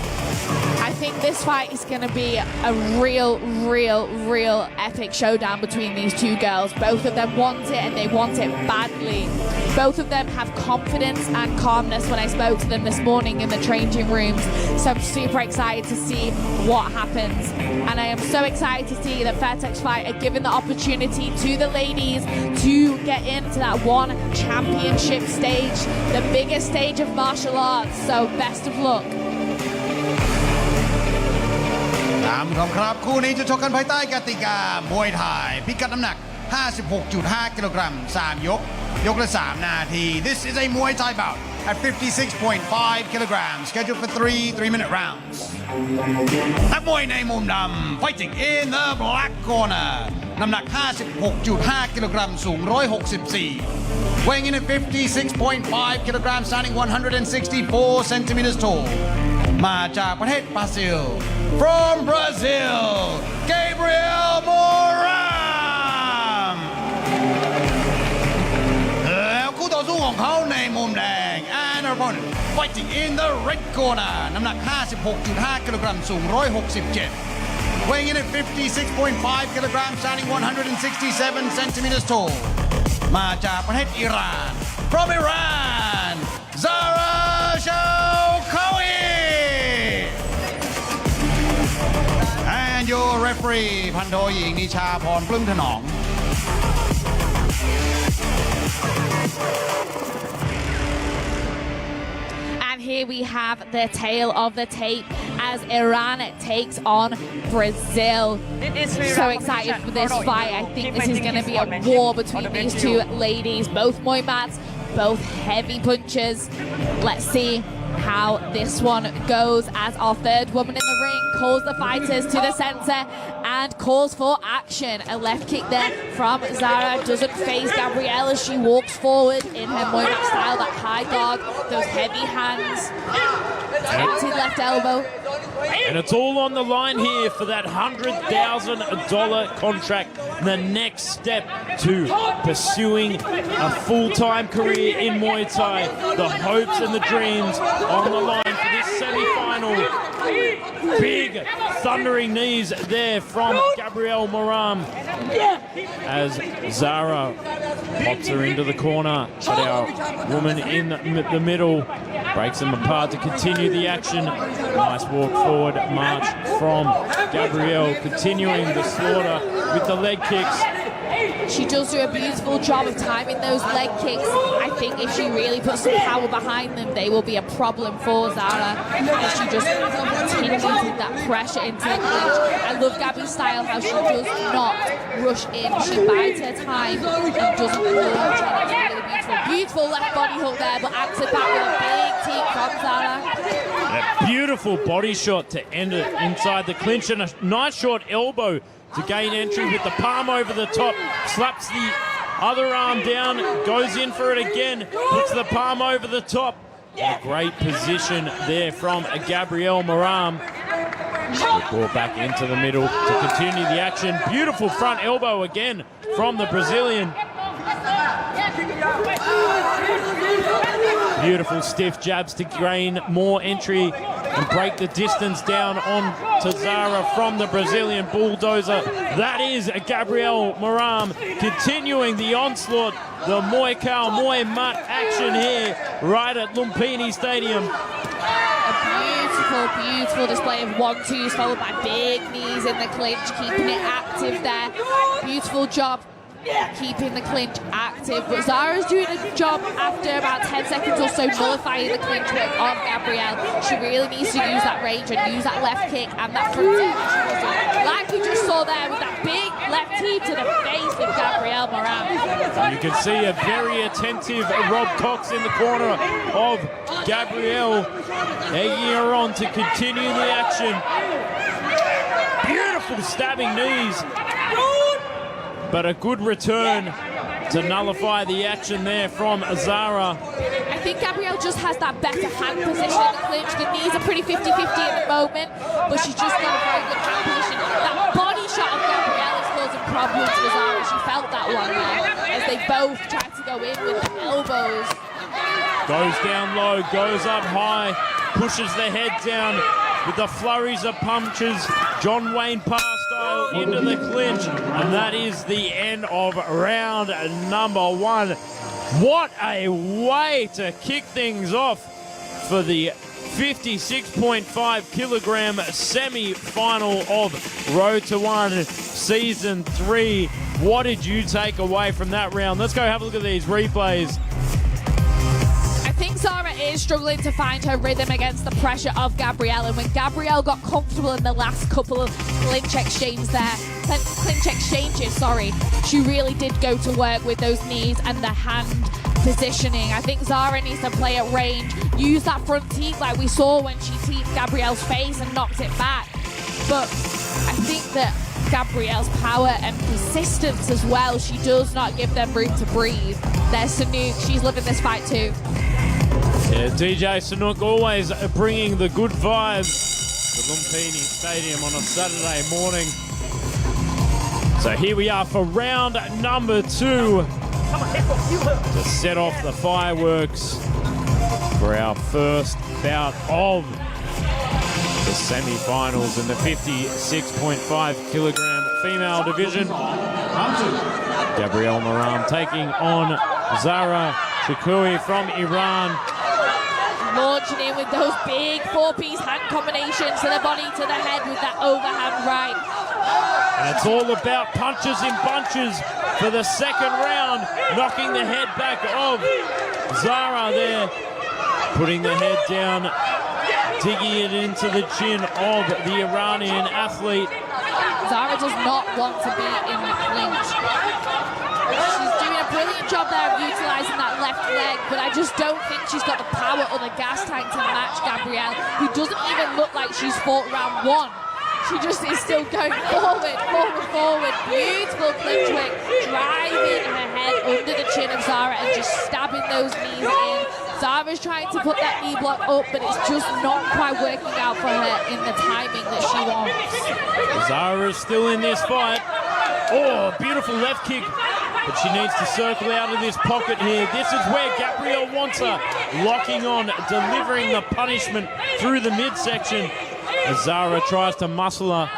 I think this fight is going to be a real epic showdown between these two girls. Both of them want it, and they want it badly. Both of them have confidence and calmness when I spoke to them this morning in the changing rooms. So I'm super excited to see what happens. And I am so excited to see that Fairtex Fight are given the opportunity to the ladies to get into that one championship stage, the biggest stage of martial arts. So best of luck. ตามคำครับคู่นี้จะชกกันภายใต้กติกามวยไทยพิกัดน้ำหนัก 56.5 กิโลกรัม 3 ยก ยกละ 3 นาที This is a Muay Thai bout at 56.5 kilograms, scheduled for 3-minute rounds. นักมวยในมุมดำ fighting in the black corner น้ำหนัก 56.5 กิโลกรัม สูง 164 weighing in at 56.5 kilograms, standing 164 centimeters tall มาจากประเทศบราซิล from Brazil Gabrielle Moram แล้วคู่ต่อสู้ของเขาในมุมแดง and our opponent fighting in the red corner น้ำหนัก 56.5 กิโลกรัม สูง 167 weighing in at 56.5 kilograms, standing 167 centimeters tall มาจากประเทศอิหร่าน from Iran Zahra Shokouhi and your referee พันโทหญิงนิชาพรปลื้มถนอม here we have the tail of the tape as Iran takes on Brazil. So excited for this fight. I think this is going to be a war between these two ladies. Both Muay mats, both heavy punchers. Let's see how this one goes as our third woman in the ring calls the fighters to the center and calls for action. A left kick there from Zahra doesn't phase Gabrielle as she walks forward in her Muay mat style, that high guard, those heavy hands, tempted left elbow. And it's all on the line here for that $100,000 contract. The next step to pursuing a full-time career in Muay Thai. The hopes and the dreams on the line for this semi-final. Big thundering knees there from Gabrielle Moram as Zahra pops her into the corner. But our woman in the middle breaks them apart to continue the action. Nice walk forward march from Gabrielle, continuing the slaughter with the leg kicks. She does do a beautiful job of timing those leg kicks. I think if she really puts some power behind them, they will be a problem for Zahra. As she just continues with that pressure into the clinch. I love Gabby's style, how she does not rush in. She bides her time and doesn't lunge. And it's really beautiful. Beautiful left body hook there, but answered back with a big teep from Zahra. A beautiful body shot to end it inside the clinch, and a nice short elbow to gain entry with the palm over the top, slaps the other arm down, goes in for it again, puts the palm over the top. A great position there from Gabrielle Moram. Ball back into the middle to continue the action. Beautiful front elbow again from the Brazilian. Beautiful stiff jabs to gain more entry and break the distance down on to Zahra from the Brazilian bulldozer. That is Gabrielle Moram continuing the onslaught, the Muay Khao, Muay Mat action here right at Lumpinee Stadium. A beautiful, beautiful display of 1-2s followed by big knees in the clinch, keeping it active there. Beautiful job keeping the clinch active, but Zahra's doing a job after about 10 seconds or so nullifying the clinch work on Gabrielle. She really needs to use that range and use that left kick and that front kick that she was doing. Like we just saw there with that big left teep to the face of Gabrielle Moram. You can see a very attentive Rob Cox in the corner of Gabrielle, egging her on to continue the action. Beautiful stabbing knees, but a good return to nullify the action there from Zahra. I think Gabrielle just has that better hand position in the clinch. The knees are pretty 50-50 at the moment, but she's just got a very good hand position. That body shot of Gabrielle is causing problems for Zahra. She felt that one there as they both tried to go in with the elbows. Goes down low, goes up high, pushes the head down with the flurries of punches. John Wayne Parr style into the clinch, and that is the end of round number 1. What a way to kick things off for the 56.5 kilogram semi-final of Road to One Season 3. What did you take away from that round? Let's go have a look at these replays. I think Zahra is struggling to find her rhythm against the pressure of Gabrielle, and when Gabrielle got comfortable in the last couple of clinch exchanges, she really did go to work with those knees and the hand positioning. I think Zahra needs to play at range, use that front teep like we saw when she teeped Gabrielle's face and knocked it back. But I think that Gabrielle's power and persistence as well, she does not give them room to breathe. There's Sanook, she's living this fight too. Yeah, DJ Sanook always bringing the good vibes to Lumpinee Stadium on a Saturday morning. So here we are for round number 2 to set off the fireworks for our first bout of the semi-finals in the 56.5 kilogram female division. Gabrielle Moram taking on Zahra Shokouhi from Iran. Launching in with those big 4-piece hand combinations to the body, to the head with that overhand right. And it's all about punches in bunches for the second round, knocking the head back of Zahra there. putting the head down, digging it into the chin of the Iranian athlete. Zahra does not want to be in the clinch. She's doing a brilliant job there of utilising that left leg, but I just don't think she's got the power or the gas tank to match Gabrielle, who doesn't even look like she's fought round one. She just is still going forward, forward, forward. Beautiful clinch work, driving her head under the chin of Zahra and just stabbing those knees in. Zahra's trying to put that knee block up, but it's just not quite working out for her in the timing that she wants. Zahra's still in this fight. Oh, beautiful left kick. But she needs to circle out of this pocket here. This is where Gabrielle wants her. Locking on, delivering the punishment through the midsection. As Zahra tries to muscle her.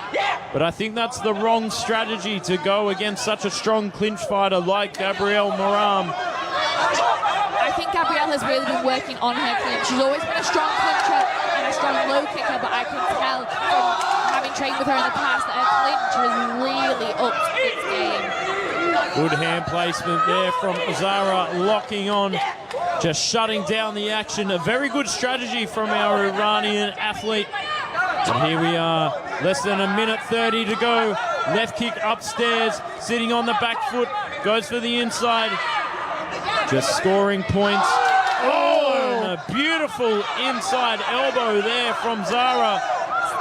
But I think that's the wrong strategy to go against such a strong clinch fighter like Gabrielle Moram. I think Gabrielle has really been working on her clinch. She's always been a strong clincher and a strong low kicker, but I can tell from having trained with her in the past that her clinch has really upped its game. Good hand placement there from Zahra, locking on, just shutting down the action. A very good strategy from our Iranian athlete. And here we are, less than a minute 30 to go. Left kick upstairs, sitting on the back foot, goes for the inside. Just scoring points. Oh, and a beautiful inside elbow there from Zahra.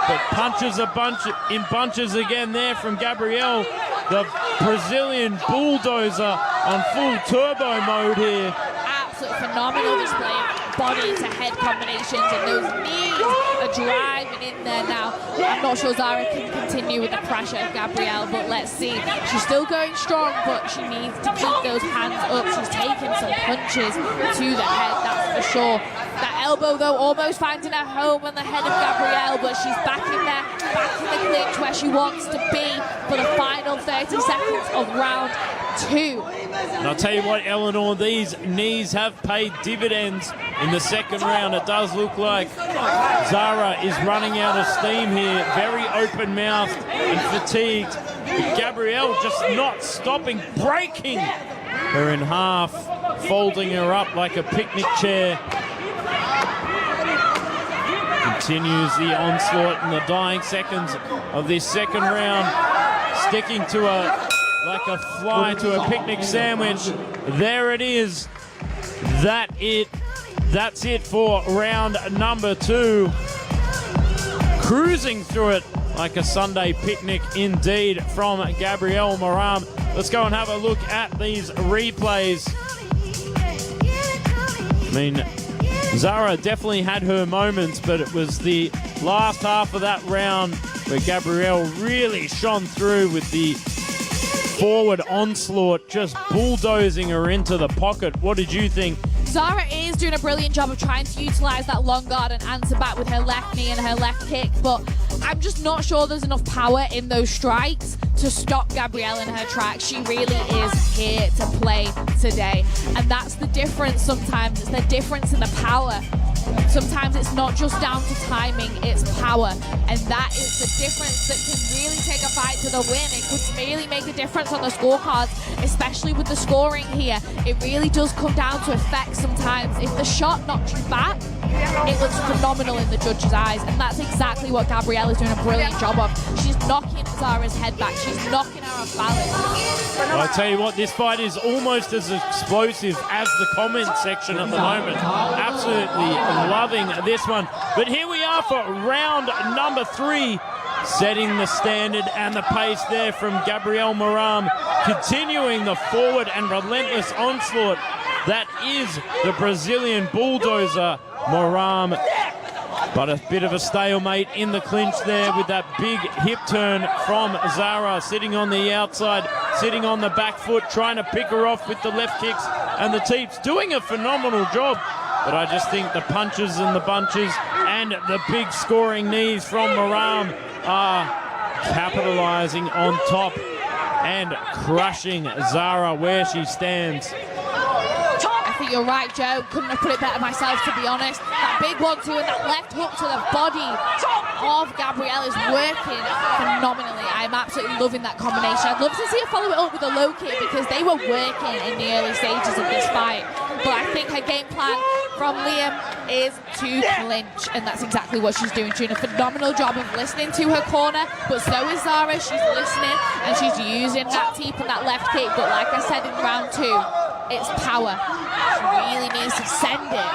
But punches a bunch in bunches again there from Gabrielle. The Brazilian bulldozer on full turbo mode here. Absolutely phenomenal display of body to head combinations, and those knees are driving in there now. I'm not sure Zahra can continue with the pressure of Gabrielle, but let's see. She's still going strong, but she needs to keep those hands up. She's taking some punches to the head, that's for sure. That elbow, though, almost finding her home on the head of Gabrielle, but she's back in there, back in the clinch where she wants to be for the final 30 seconds of round 2. And I'll tell you what, Eleanor, these knees have paid dividends in the second round. It does look like Zahra is running out of steam here, very open-mouthed and fatigued. But Gabrielle just not stopping, breaking her in half, folding her up like a picnic chair. Continues the onslaught in the dying seconds of this second round, sticking to a like a fly to a picnic sandwich. There it is. That's it for round number 2. Cruising through it like a Sunday picnic indeed from Gabrielle Moram. Let's go and have a look at these replays. I mean, Zahra definitely had her moments, but it was the last half of that round where Gabrielle really shone through with the forward onslaught, just bulldozing her into the pocket. What did you think? Zahra is doing a brilliant job of trying to utilise that long guard and answer back with her left knee and her left kick, but I'm just not sure there's enough power in those strikes to stop Gabrielle in her tracks. She really is here to play today, and that's the difference sometimes. It's the difference in the power. Sometimes it's not just down to timing, it's power, and that is the difference that can really take a fight to the win. It could really make a difference on the scorecards, especially with the scoring here. It really does come down to effect sometimes. If the shot knocks you back, it looks phenomenal in the judge's eyes, and that's exactly what Gabrielle is doing a brilliant job of. She's knocking Zahra's head back, she's knocking her off balance. Well, I tell you what, this fight is almost as explosive as the comment section at the moment. Absolutely loving this one. But here we are for round number 3, setting the standard and the pace there from Gabrielle Moram, continuing the forward and relentless onslaught that is the Brazilian bulldozer Moram. But a bit of a stalemate in the clinch there with that big hip turn from Zahra, sitting on the outside, sitting on the back foot, trying to pick her off with the left kicks and the teeps, doing a phenomenal job. But I just think the punches and the bunches and the big scoring knees from Moram are capitalizing on top and crushing Zahra where she stands. I think you're right, Joe. Couldn't have put it better myself, to be honest. That big 1-2 and that left hook to the body of Gabrielle is working phenomenally. I'm absolutely loving that combination. I'd love to see her follow it up with a low kick because they were working in the early stages of this fight. But I think her game plan from Liam is to clinch, and that's exactly what she's doing. She's doing a phenomenal job of listening to her corner, but so is Zahra. She's listening and she's using that teep and that left kick, but like I said in round 2, it's power. She really needs to send it.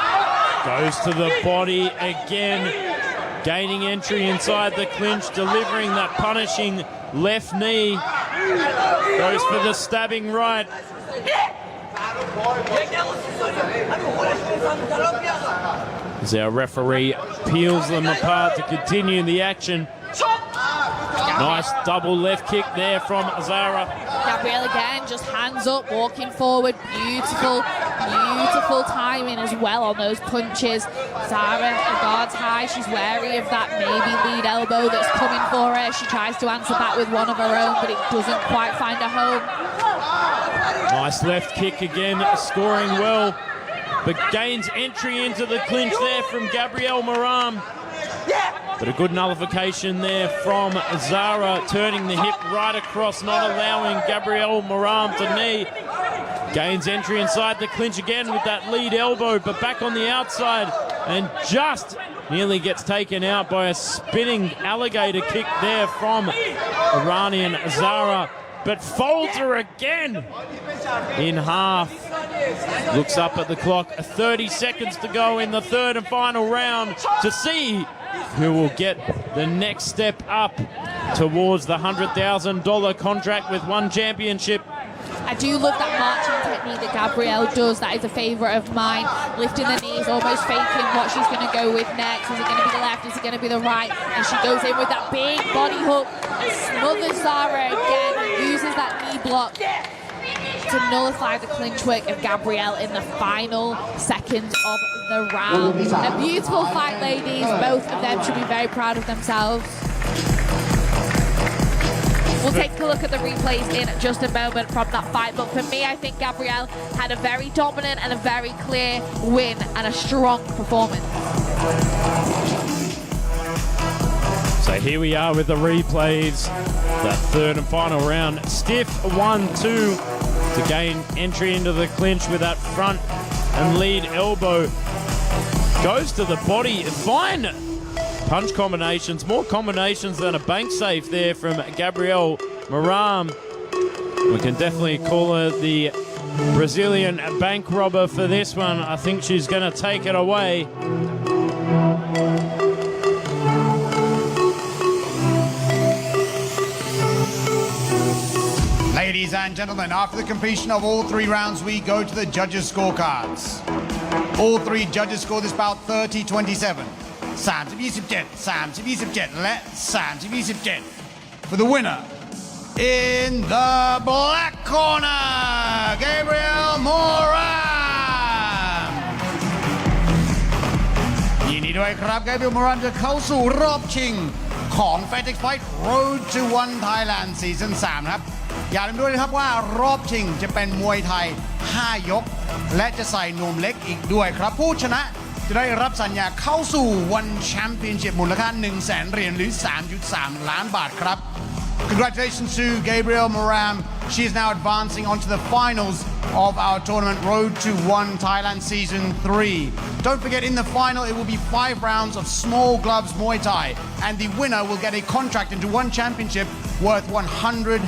Goes to the body again, gaining entry inside the clinch, delivering that punishing left knee. Goes for the stabbing right. As our referee peels them apart to continue the action. Nice double left kick there from Zahra. Gabrielle again, just hands up, walking forward. Beautiful, beautiful timing as well on those punches. Zahra, her guard's high. She's wary of that maybe lead elbow that's coming for her. She tries to answer back with one of her own, but it doesn't quite find a home. Nice left kick again, scoring well, but gains entry into the clinch there from Gabrielle Moram. But a good nullification there from Zahra, turning the hip right across, not allowing Gabrielle Moram to knee. Gains entry inside the clinch again with that lead elbow, but back on the outside, and just nearly gets taken out by a spinning alligator kick there from Iranian Zahra, but folds her again in half. Looks up at the clock, 30 seconds to go in the third and final round to see who will get the next step up towards the $100,000 contract with one championship. I do love that marching technique that Gabrielle does. That is a favourite of mine. Lifting the knees, almost faking what she's going to go with next. Is it going to be the left? Is it going to be the right? And she goes in with that big body hook and smothers Zahra again and uses that knee block to nullify the clinch work of Gabrielle in the final seconds of the round. A beautiful fight, ladies. Both of them should be very proud of themselves. We'll take a look at the replays in just a moment from that fight, but for me, I think Gabrielle had a very dominant and a very clear win and a strong performance. So here we are with the replays. That third and final round. Stiff 1-2 to gain entry into the clinch with that front and lead elbow. Goes to the body. Fine punch combinations. More combinations than a bank safe there from Gabrielle Moram. We can definitely call her the Brazilian bank robber for this one. I think she's going to take it away. Ladies and gentlemen, after the completion of all 3 rounds, we go to the judges' scorecards. All 3 judges scored this bout 30-27. 30-27, 30-27,และ 30-27. For the winner, in the black corner, Gabrielle Moram. ยินดีด้วยครับ Gabrielle Moram จะเข้าสู่รอบชิงของ Fairtex Fight Road to One Thailand Season 3 ครับ อย่าลืมด้วยนะครับว่ารอบชิงจะเป็นมวยไทย 5 ยก และจะใส่นวมเล็กอีกด้วยครับ ผู้ชนะจะได้รับสัญญาเข้าสู่ One Championship มูลค่า 100,000 เหรียญหรือ 3.3 ล้านบาทครับ Congratulations to Gabrielle Moram. She is now advancing onto the finals of our tournament Road to One Thailand Season 3. Don't forget, in the final it will be 5 rounds of small gloves Muay Thai, and the winner will get a contract into One Championship worth $100,000.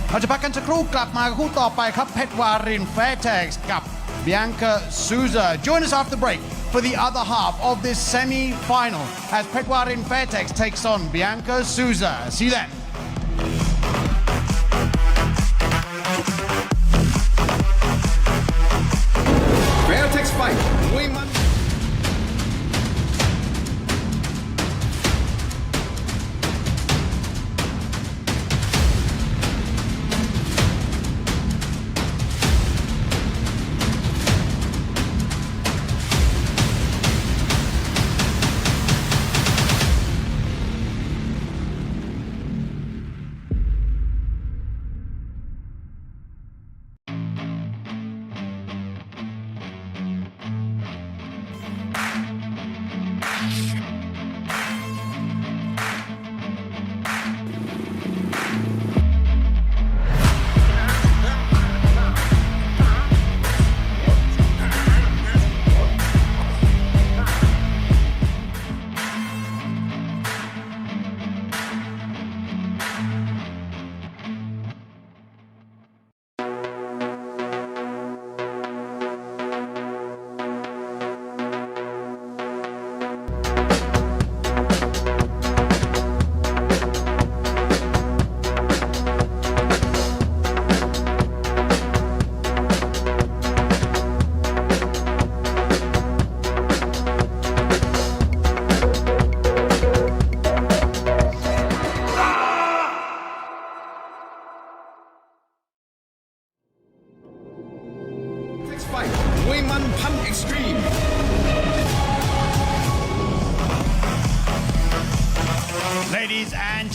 เราจะพักกันสักครู่กลับมาคู่ต่อไปครับเพชรวาริน Fairtex กับ Bianca Souza. Join us after break for the other half of this semi-final as Petwarin Fairtex takes on Bianca Souza. See you then. Fairtex Fight มวยมัน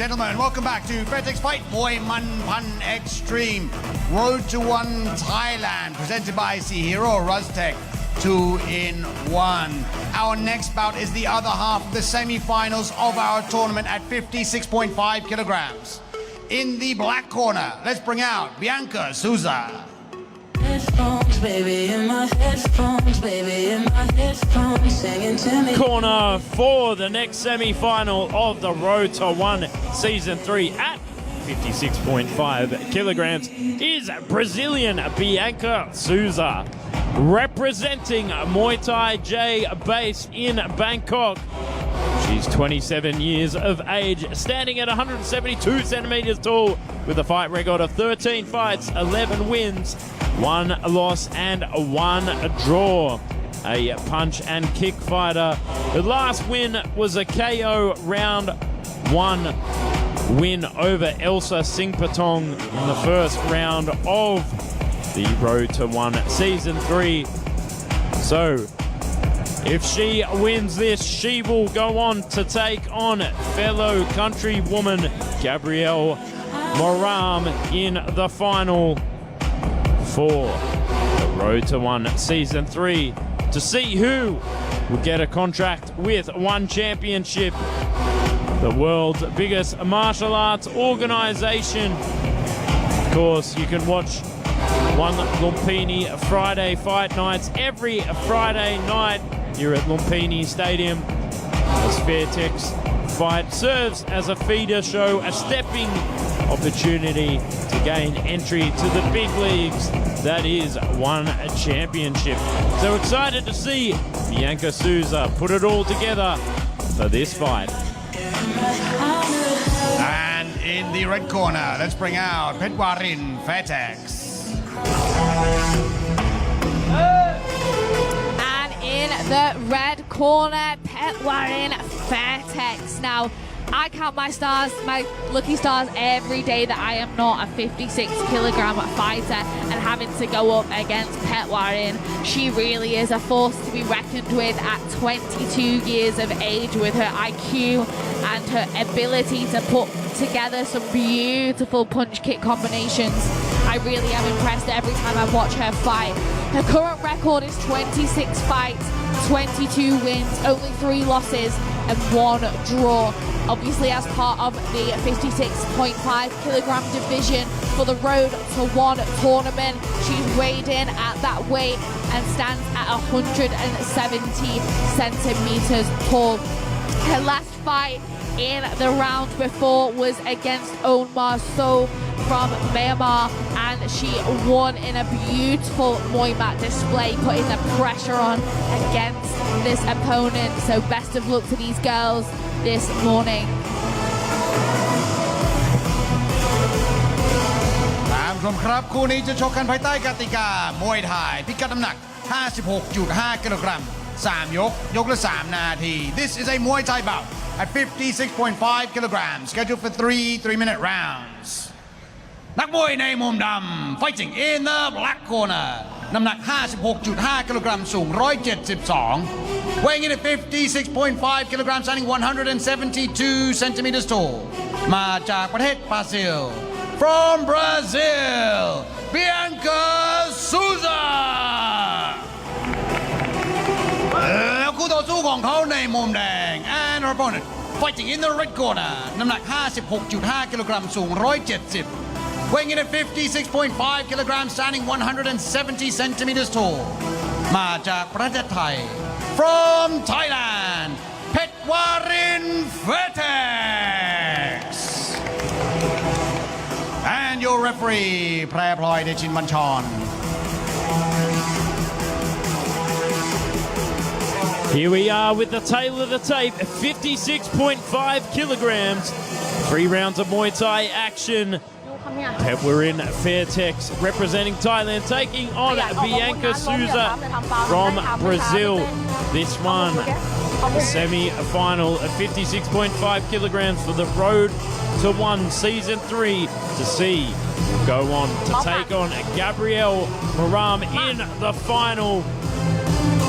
gentlemen, welcome back to Fairtex Fight Muay Man Pan Extreme Road to One Thailand, presented by C-Hero Rustech 2-in-1. Our next bout is the other half of the semi-finals of our tournament at 56.5 kilograms. In the black corner, let's bring out Bianca, Souza. Headphones, baby, in my headphones, baby, in my headphones, singing to me. Corner for the next semi-final of the Road to One Season 3 at 56.5 kilograms is Brazilian Bianca Souza, representing Muay Thai J base in Bangkok. She's 27 years of age, standing at 172 centimeters tall, with a fight record of 13 fights, 11 wins, 1 loss and 1 draw. A punch and kick fighter. Her last win was a KO round 1 win over Elsa Singpatong in the first round of the Road to One Season 3. So, if she wins this, she will go on to take on fellow countrywoman Gabrielle Moram in the final for the Road to One Season 3 to see who will get a contract with One Championship, the world's biggest martial arts organization. Of course, you can watch One Lumpinee Friday fight nights every Friday night here at Lumpinee Stadium, as Fairtex Fight serves as a feeder show, a stepping opportunity to gain entry to the big leagues, that is One Championship. So excited to see Bianca Souza put it all together for this fight. And in the red corner, let's bring out Warin, Fairtex. In the red corner, Warin, Fairtex. Now, I count my stars, my lucky stars, every day that I am not a 56 kilogram fighter and having to go up against Warin. She really is a force to be reckoned with at 22 years of age, with her IQ and her ability to put together some beautiful punch kick combinations. I really am impressed every time I watch her fight. Her current record is 26 fights, 22 wins, only 3 losses and 1 draw. Obviously, as part of the 56.5 kilogram division for the Road to One tournament, she's weighed in at that weight and stands at 170 centimeters tall. Her last fight in the round before was against Onmar So from Myanmar, and she won in a beautiful Muay mat display, putting the pressure on against this opponent. So best of luck to these girls this morning. ท่านผู้ชมครับคู่นี้จะชกกันภายใต้กติกามวยไทยพิกัดน้ำหนัก 56.5 กิโลกรัม 3 ยก ยกละ 3 นาที This is a Muay Thai bout at 56.5 kilograms, scheduled for 3 3-minute rounds. นักมวยในมุมดำ fighting in the black corner, น้ำหนัก 56.5 กิโลกรัม สูง 172 weighing in at 56.5 kilograms, standing 172 centimeters tall มาจากประเทศบราซิล from Brazil, Bianca Souza แล้วคู่ต่อสู้ของเขาในมุมแดง and her opponent fighting in the red corner, น้ำหนัก 56.5 กิโลกรัม สูง 170 weighing in at 56.5 kilograms, standing 170 centimeters tall มาจากประเทศไทย from Thailand, Warin, Fairtex. And your referee, Praploy Dechin Manchon. Here we are with the tail of the tape, 56.5 kilograms, 3 rounds of Muay Thai action. Warin, Fairtex representing Thailand, taking on Bianca Souza from Brazil. This one, the semi-final at 56.5 kilograms for the Road to One Season 3 to see who go on to take on Gabrielle Moram in the final.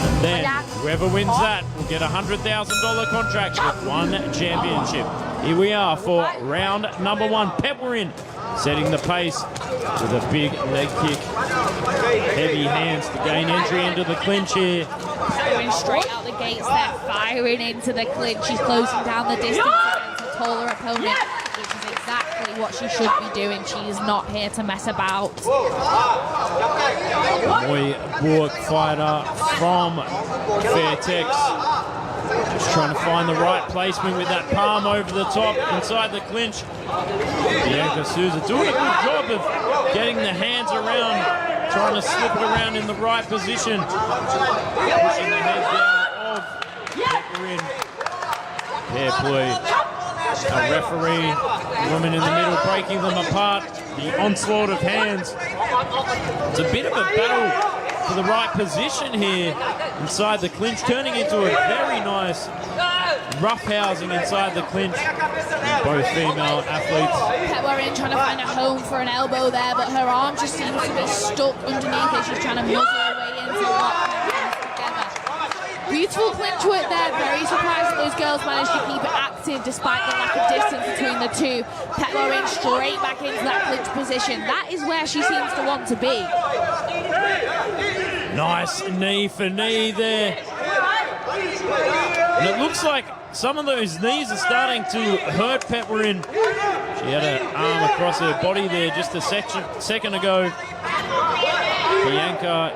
And then whoever wins that will get a $100,000 contract with One Championship. Here we are for round number 1. Warin setting the pace with a big leg kick. Heavy hands to gain entry into the clinch here. Going straight out the gates there, firing into the clinch. She's closing down the distance against a taller opponent, which is exactly what she should be doing. She is not here to mess about. Muay Buok fighter from Fairtex. Just trying to find the right placement with that palm over the top inside the clinch. Bianca Souza doing a good job of getting the hands around, trying to slip it around in the right position. Pushing the head down of Warin. Fair play. A referee, woman in the middle breaking them apart. The onslaught of hands. It's a bit of a battle for the right position here inside the clinch, turning into a very nice roughhousing inside the clinch. Both female athletes. Warin trying to find a home for an elbow there, but her arm just seems to be stuck underneath it. She's trying to muzzle her way into the lock together. Beautiful clinch work there. Very surprised that those girls managed to keep it active despite the lack of distance between the two. Warin straight back into that clinch position. That is where she seems to want to be. Nice knee for knee there. And it looks like some of those knees are starting to hurt Warin. She had her arm across her body there just a second ago. Bianca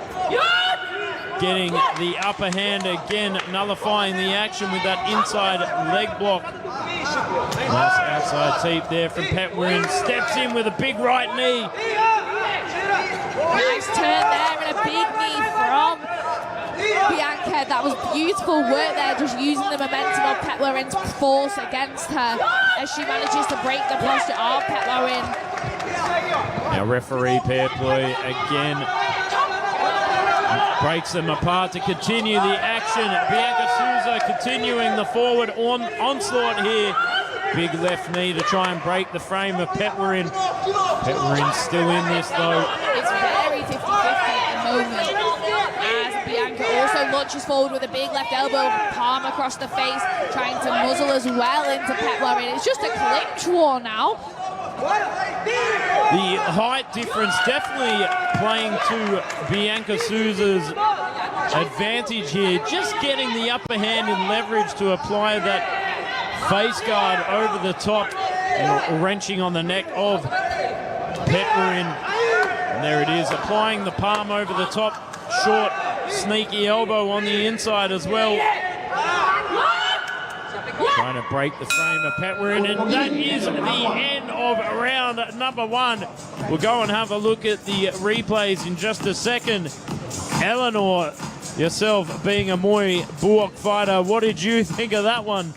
getting the upper hand again, nullifying the action with that inside leg block. Nice outside teep there from Warin. Steps in with a big right knee. Nice turn there and a big knee from Bianca. That was beautiful work there, just using the momentum of Warin's force against her as she manages to break the posture of Warin. Now referee pair play again. Breaks them apart to continue the action. Bianca Souza continuing the forward onslaught here. Big left knee to try and break the frame of Warin. Warin's still in this though. It's very 50-50 at the moment as Bianca also launches forward with a big left elbow, palm across the face, trying to muzzle as well into Warin. It's just a clinch war now. The height difference definitely playing to Bianca Souza's advantage here. Just getting the upper hand and leverage to apply that face guard over the top and wrenching on the neck of Warin. And there it is, applying the palm over the top. Short, sneaky elbow on the inside as well. Trying to break the frame of Warin, and that is the end of round number 1. We'll go and have a look at the replays in just a second. Eleanor, yourself being a Muay Buok fighter, what did you think of that one?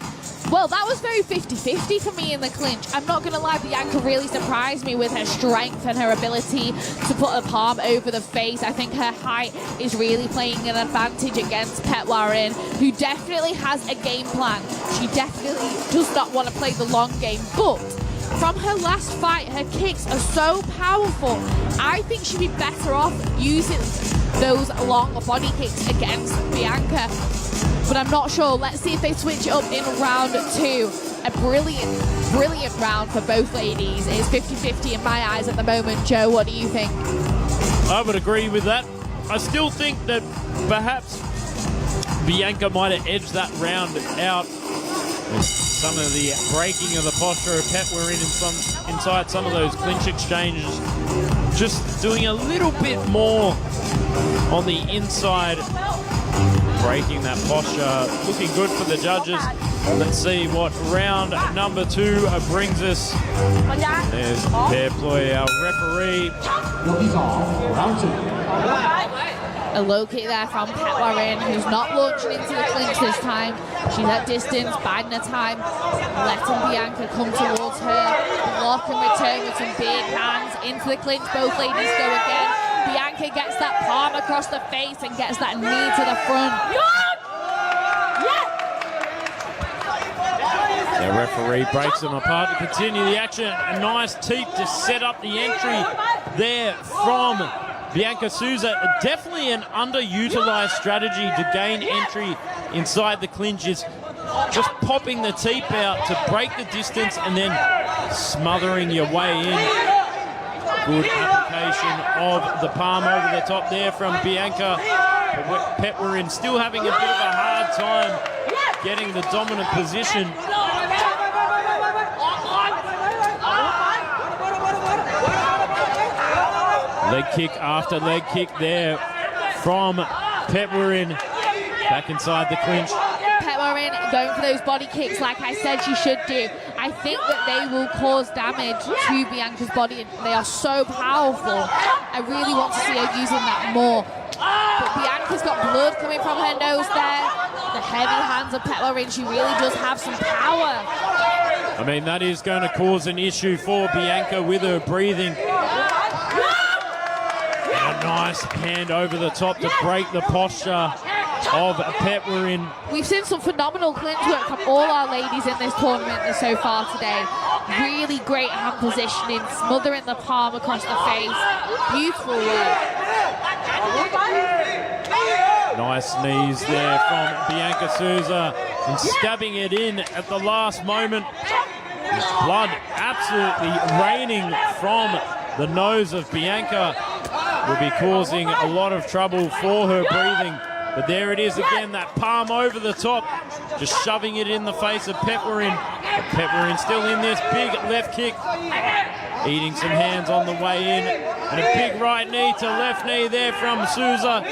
Well, that was very 50-50 for me in the clinch. I'm not going to lie, Bianca really surprised me with her strength and her ability to put a palm over the face. I think her height is really playing an advantage against Warin, who definitely has a game plan. She definitely does not want to play the long game, but from her last fight, her kicks are so powerful. I think she'd be better off using those long body kicks against Bianca. But I'm not sure. Let's see if they switch it up in round 2. A brilliant round for both ladies. It's 50-50 in my eyes at the moment. Joe, what do you think? I would agree with that. I still think that perhaps Bianca might have edged that round out with some of the breaking of the posture of Warin inside some of those clinch exchanges. Just doing a little bit more on the inside, breaking that posture. Looking good for the judges. Let's see what round number 2 brings us. There's Fair Play, our referee. A low kick there from Warin, who's not launching into the clinch this time. She's at distance, biding her time, letting Bianca come towards her. Block and return with some big hands into the clinch. Both ladies go again. Bianca gets that palm across the face and gets that knee to the front. The referee breaks them apart to continue the action. A nice teep to set up the entry there from Bianca Souza. Definitely an underutilized strategy to gain entry inside the clinches. just popping the teep out to break the distance and then smothering your way in. Good application of the palm over the top there from Bianca. Petnamngam still having a bit of a hard time getting the dominant position. Leg kick after leg kick there from Petnamngam. Back inside the clinch. Petnamngam going for those body kicks like I said she should do. I think that they will cause damage to Bianca's body and they are so powerful. I really want to see her using that more. But Bianca's got blood coming from her nose there. The heavy hands of Petnamngam, she really does have some power. I mean, that is going to cause an issue for Bianca with her breathing. And a nice hand over the top to break the posture of Petnamngam. We've seen some phenomenal clinch work from all our ladies in this tournament so far today. Really great hand positioning, smothering the palm across the face. Beautiful work. Nice knees there from Bianca Souza and stabbing it in at the last moment. Blood absolutely raining from the nose of Bianca. Will be causing a lot of trouble for her breathing. But there it is again, that palm over the top, just shoving it in the face of Petnamngam. Petnamngam still in this big left kick, eating some hands on the way in, and a big right knee to left knee there from Souza.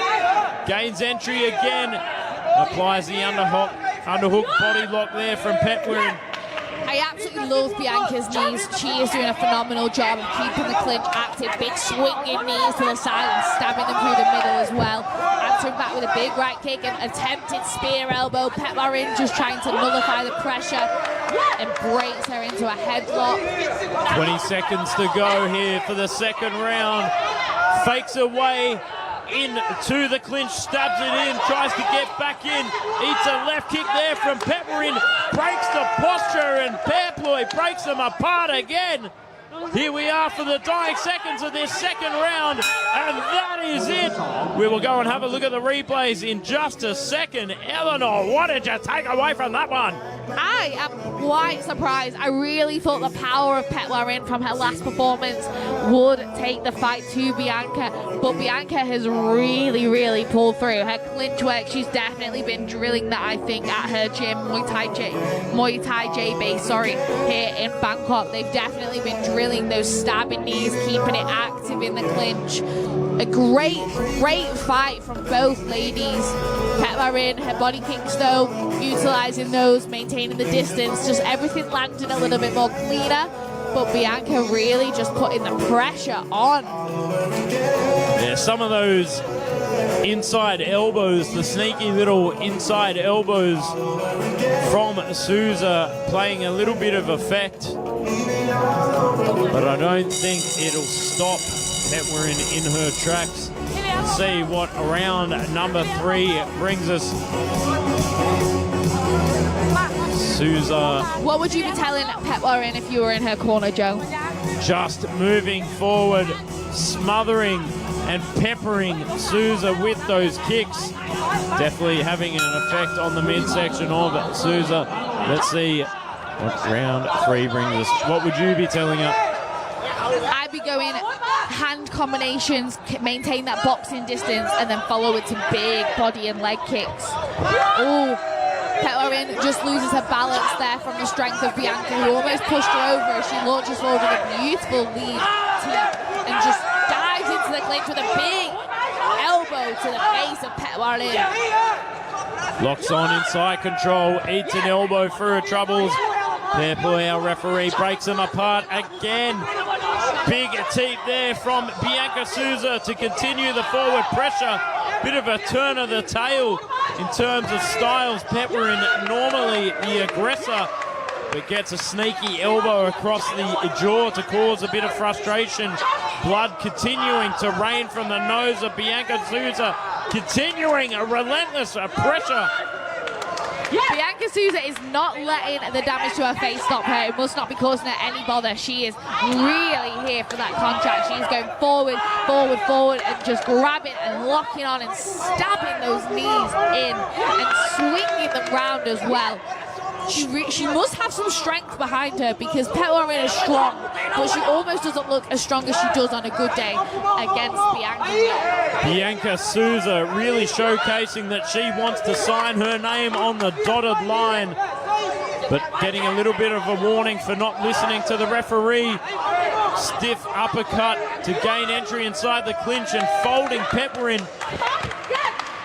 Gains entry again, applies the underhook body lock there from Petnamngam. I absolutely love Bianca's knees. She is doing a phenomenal job of keeping the clinch active. Big swinging knees to the side and stabbing them through the middle as well. Answering back with a big right kick and attempted spear elbow. Petnamngam just trying to nullify the pressure and breaks her into a headlock. 20 seconds to go here for the second round. Fakes her way into the clinch, stabs it in, tries to get back in, eats a left kick there from Petnamngam, breaks the posture, and Pairploy breaks them apart again. Here we are for the dying seconds of this second round, and that is it. We will go and have a look at the replays in just a second. Eleanor, what did you take away from that one? I am quite surprised. I really thought the power of Petnamngam from her last performance would take the fight to Bianca, but Bianca has really pulled through. Her clinch work, she's definitely been drilling that, I think, at her gym, Muay Thai J base, here in Bangkok. They've definitely been drilling those stabbing knees, keeping it active in the clinch. A great fight from both ladies. Petnamngam, her body kicks though, utilising those, maintaining the distance, just everything landing a little bit more cleaner. But Bianca really just putting the pressure on. Yeah, some of those inside elbows, the sneaky little inside elbows from Souza playing a little bit of effect. But I don't think it'll stop Petnamngam in her tracks. Let's see what round number 3 brings us. Souza. What would you be telling Petnamngam if you were in her corner, Joe? Just moving forward, smothering and peppering Souza with those kicks. Definitely having an effect on the midsection of Souza. Let's see what round 3 brings us. What would you be telling her? I'd be going hand combinations, maintain that boxing distance, and then follow with some big body and leg kicks. Ooh. Petnamngam just loses her balance there from the strength of Bianca, who almost pushed her over as she launches forward with a beautiful lead and just dives into the clinch with a big elbow to the face of Petnamngam. Locks on inside control, eats an elbow for her troubles. Pairploy, our referee, breaks them apart again. Big teep there from Bianca Souza to continue the forward pressure. Bit of a turn of the tail in terms of styles. Petnamngam normally the aggressor, but gets a sneaky elbow across the jaw to cause a bit of frustration. Blood continuing to rain from the nose of Bianca Souza, continuing a relentless pressure. Bianca Souza is not letting the damage to her face stop her. It must not be causing her any bother. She is really here for that contract. She's going forward, and just grabbing and locking on and stabbing those knees in and swinging them round as well. She must have some strength behind her because Warin is strong, but she almost doesn't look as strong as she does on a good day against Bianca. Bianca Souza really showcasing that she wants to sign her name on the dotted line, but getting a little bit of a warning for not listening to the referee. Stiff uppercut to gain entry inside the clinch and folding Warin.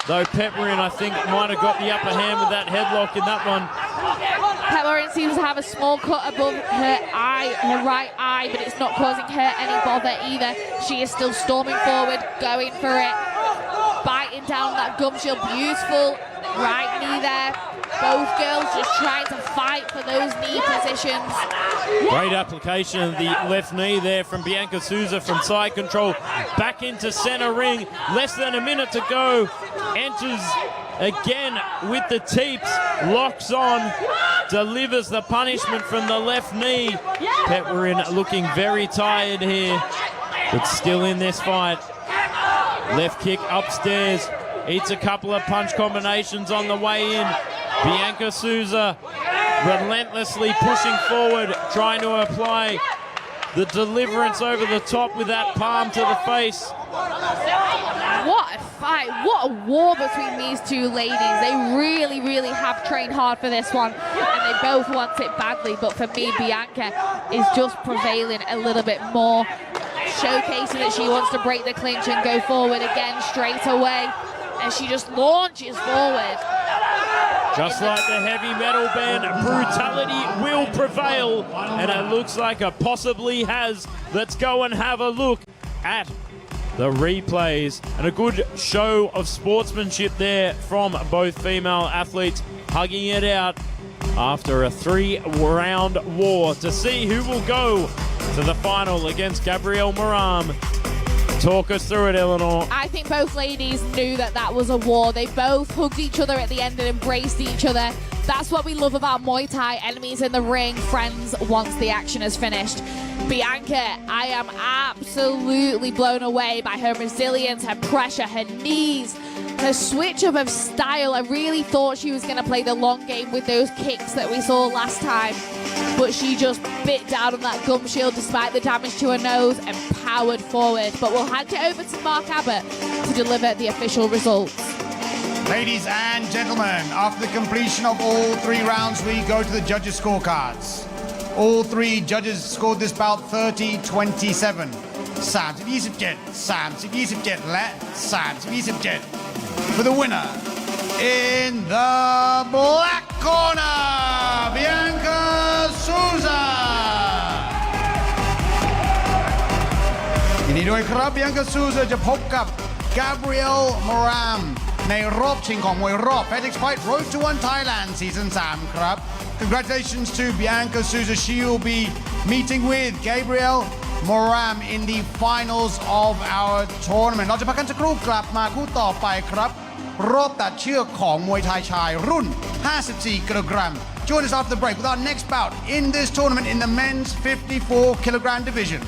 Though Warin, I think, might have got the upper hand with that headlock in that one. Warin seems to have a small cut above her eye, her right eye, but it's not causing her any bother either. She is still storming forward, going for it, biting down that gum shield. Beautiful right knee there. Both girls just trying to fight for those knee positions. Great application of the left knee there from Bianca Souza from side control. Back into center ring. Less than a minute to go. Enters again with the teeps. Locks on. Delivers the punishment from the left knee. Warin looking very tired here, but still in this fight. Left kick upstairs. Eats a couple of punch combinations on the way in. Bianca Souza relentlessly pushing forward, trying to apply the deliverance over the top with that palm to the face. What a fight, what a war between these two ladies. They really, really have trained hard for this one, and they both want it badly, but for me, Bianca is just prevailing a little bit more, showcasing that she wants to break the clinch and go forward again straight away, and she just launches forward. Just like the heavy metal band, brutality will prevail, and it looks like it possibly has. Let's go and have a look at the replays, and a good show of sportsmanship there from both female athletes, hugging it out after a 3-round war to see who will go to the final against Gabrielle Moram. Talk us through it, Eleanor. I think both ladies knew that that was a war. They both hugged each other at the end and embraced each other. That's what we love about Muay Thai. Enemies in the ring, friends once the action is finished. Bianca, I am absolutely blown away by her resilience, her pressure, her knees, her switch up of style. I really thought she was going to play the long game with those kicks that we saw last time, but she just bit down on that gum shield despite the damage to her nose and powered forward. But we'll hand it over to Mark Abbott to deliver the official results. Ladies and gentlemen, after the completion of all 3 rounds, we go to the judges' scorecards. All 3 judges scored this bout 30-27. 30-27, 30-27 และ 30-27. For the winner, in the black corner, Bianca Souza. ยินดีด้วยครับ Bianca Souza จะพบกับ Gabrielle Moram ในรอบชิงของมวยรอบ Fairtex Fight Road to One Thailand Season 3 ครับ Congratulations to Bianca Souza. She will be meeting with Gabrielle Moram in the finals of our tournament. เราจะพักกันสักครู่กลับมาคู่ต่อไปครับรอบตัดเชือกของมวยไทยชายรุ่น 54 กิโลกรัม Join us after the break with our next bout in this tournament in the men's 54 kilogram division.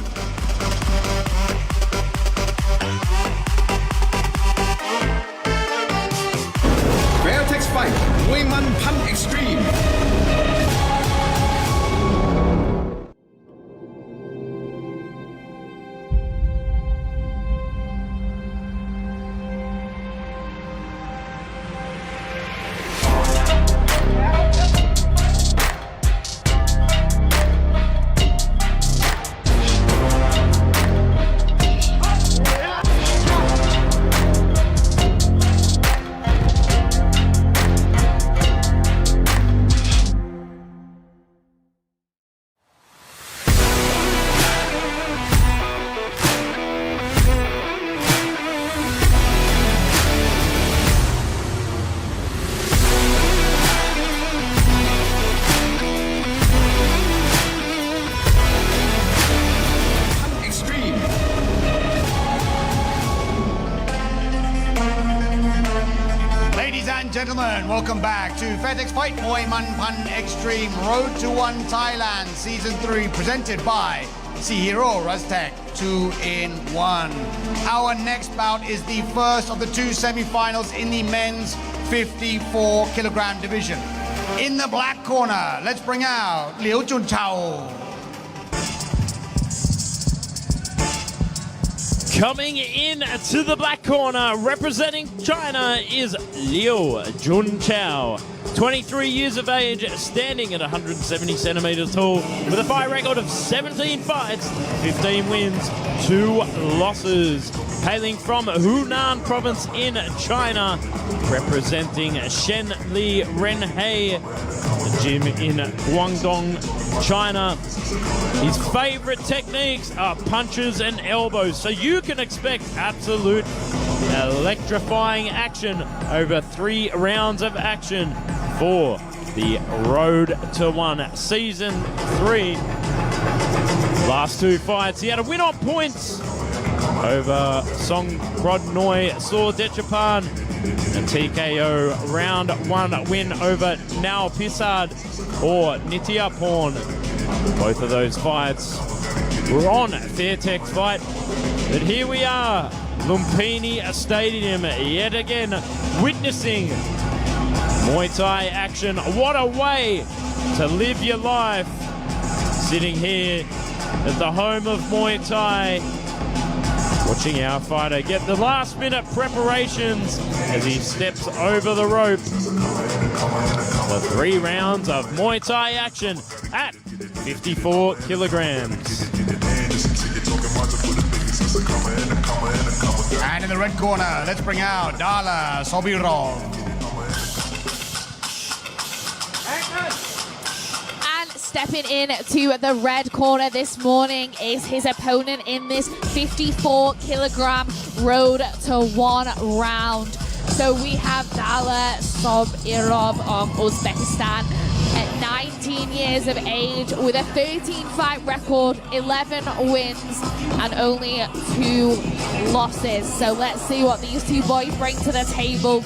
Fairtex Fight มวยมันพันเอ็กซ์ตรีมGentlemen, welcome back to Fairtex Fight Muay Man Pan Extreme Road to One Thailand Season 3 presented by Chihiro Rustech 2-in-1. Our next bout is the first of the 2 semi-finals in the men's 54 kilogram division. In the black corner, let's bring out Liu Junchao. Coming in to the black corner, representing China, is Liu Junchao. 23 years of age, standing at 170 centimeters tall, with a fight record of 17 fights, 15 wins, 2 losses. Hailing from Hunan province in China, representing Shen Li Renhei, gym in Guangdong, China. His favorite techniques are punches and elbows, so you can expect absolute electrifying action over 3 rounds of action for the Road to 1 Season 3. Last 2 fights, he had a win on points over Song Rodnoy Saw Dechapan, a TKO round 1 win over Nao Pisad or Nityaporn. Both of those fights were on Fairtex Fight. But here we are, Lumpinee Stadium, yet again witnessing Muay Thai action. What a way to live your life, sitting here at the home of Muay Thai, watching our fighter get the last minute preparations as he steps over the rope for 3 rounds of Muay Thai action at 54 kilograms. And in the red corner, let's bring out Darasoo. Stepping in to the red corner this morning is his opponent in this 54 kilogram Road to 1 round. So we have Darasoo of Uzbekistan at 19 years of age with a 13 fight record, 11 wins and only 2 losses. So let's see what these 2 boys bring to the table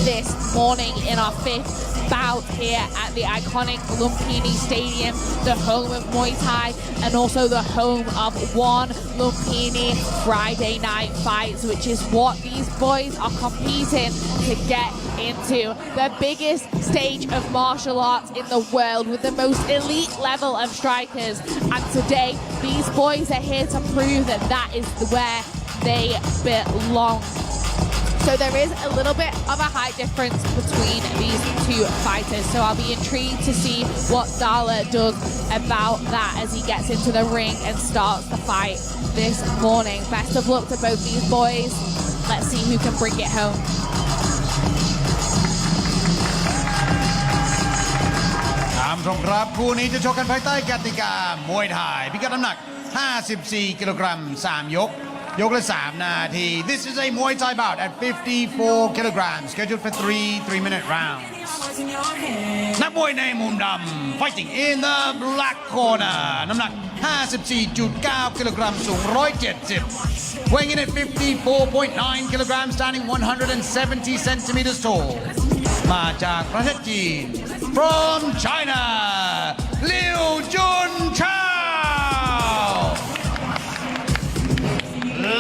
this morning in our 5th bout here at the iconic Lumpinee Stadium, the home of Muay Thai and also the home of one Lumpinee Friday night fights, which is what these boys are competing to get into, the biggest stage of martial arts in the world with the most elite level of strikers. And today these boys are here to prove that that is where they belong. So there is a little bit of a height difference between these 2 fighters. So I'll be intrigued to see what Zahra does about that as he gets into the ring and starts the fight this morning. Best of luck to both these boys. Let's see who can bring it home. From ครับคู่นี้จะชกกันภายใต้กติกามวยไทยพิกัดน้ำหนัก 54 กิโลกรัม 3 ยก ยกละ 3 นาที This is a Muay Thai bout at 54 kilograms scheduled for 3 3-minute rounds. นักมวยในมุมดำ fighting in the black corner น้ำหนัก 54.9 กิโลกรัม สูง 170 weighing in at 54.9 kilograms, standing 170 centimeters tall มาจากประเทศจีน from China Liu Junchao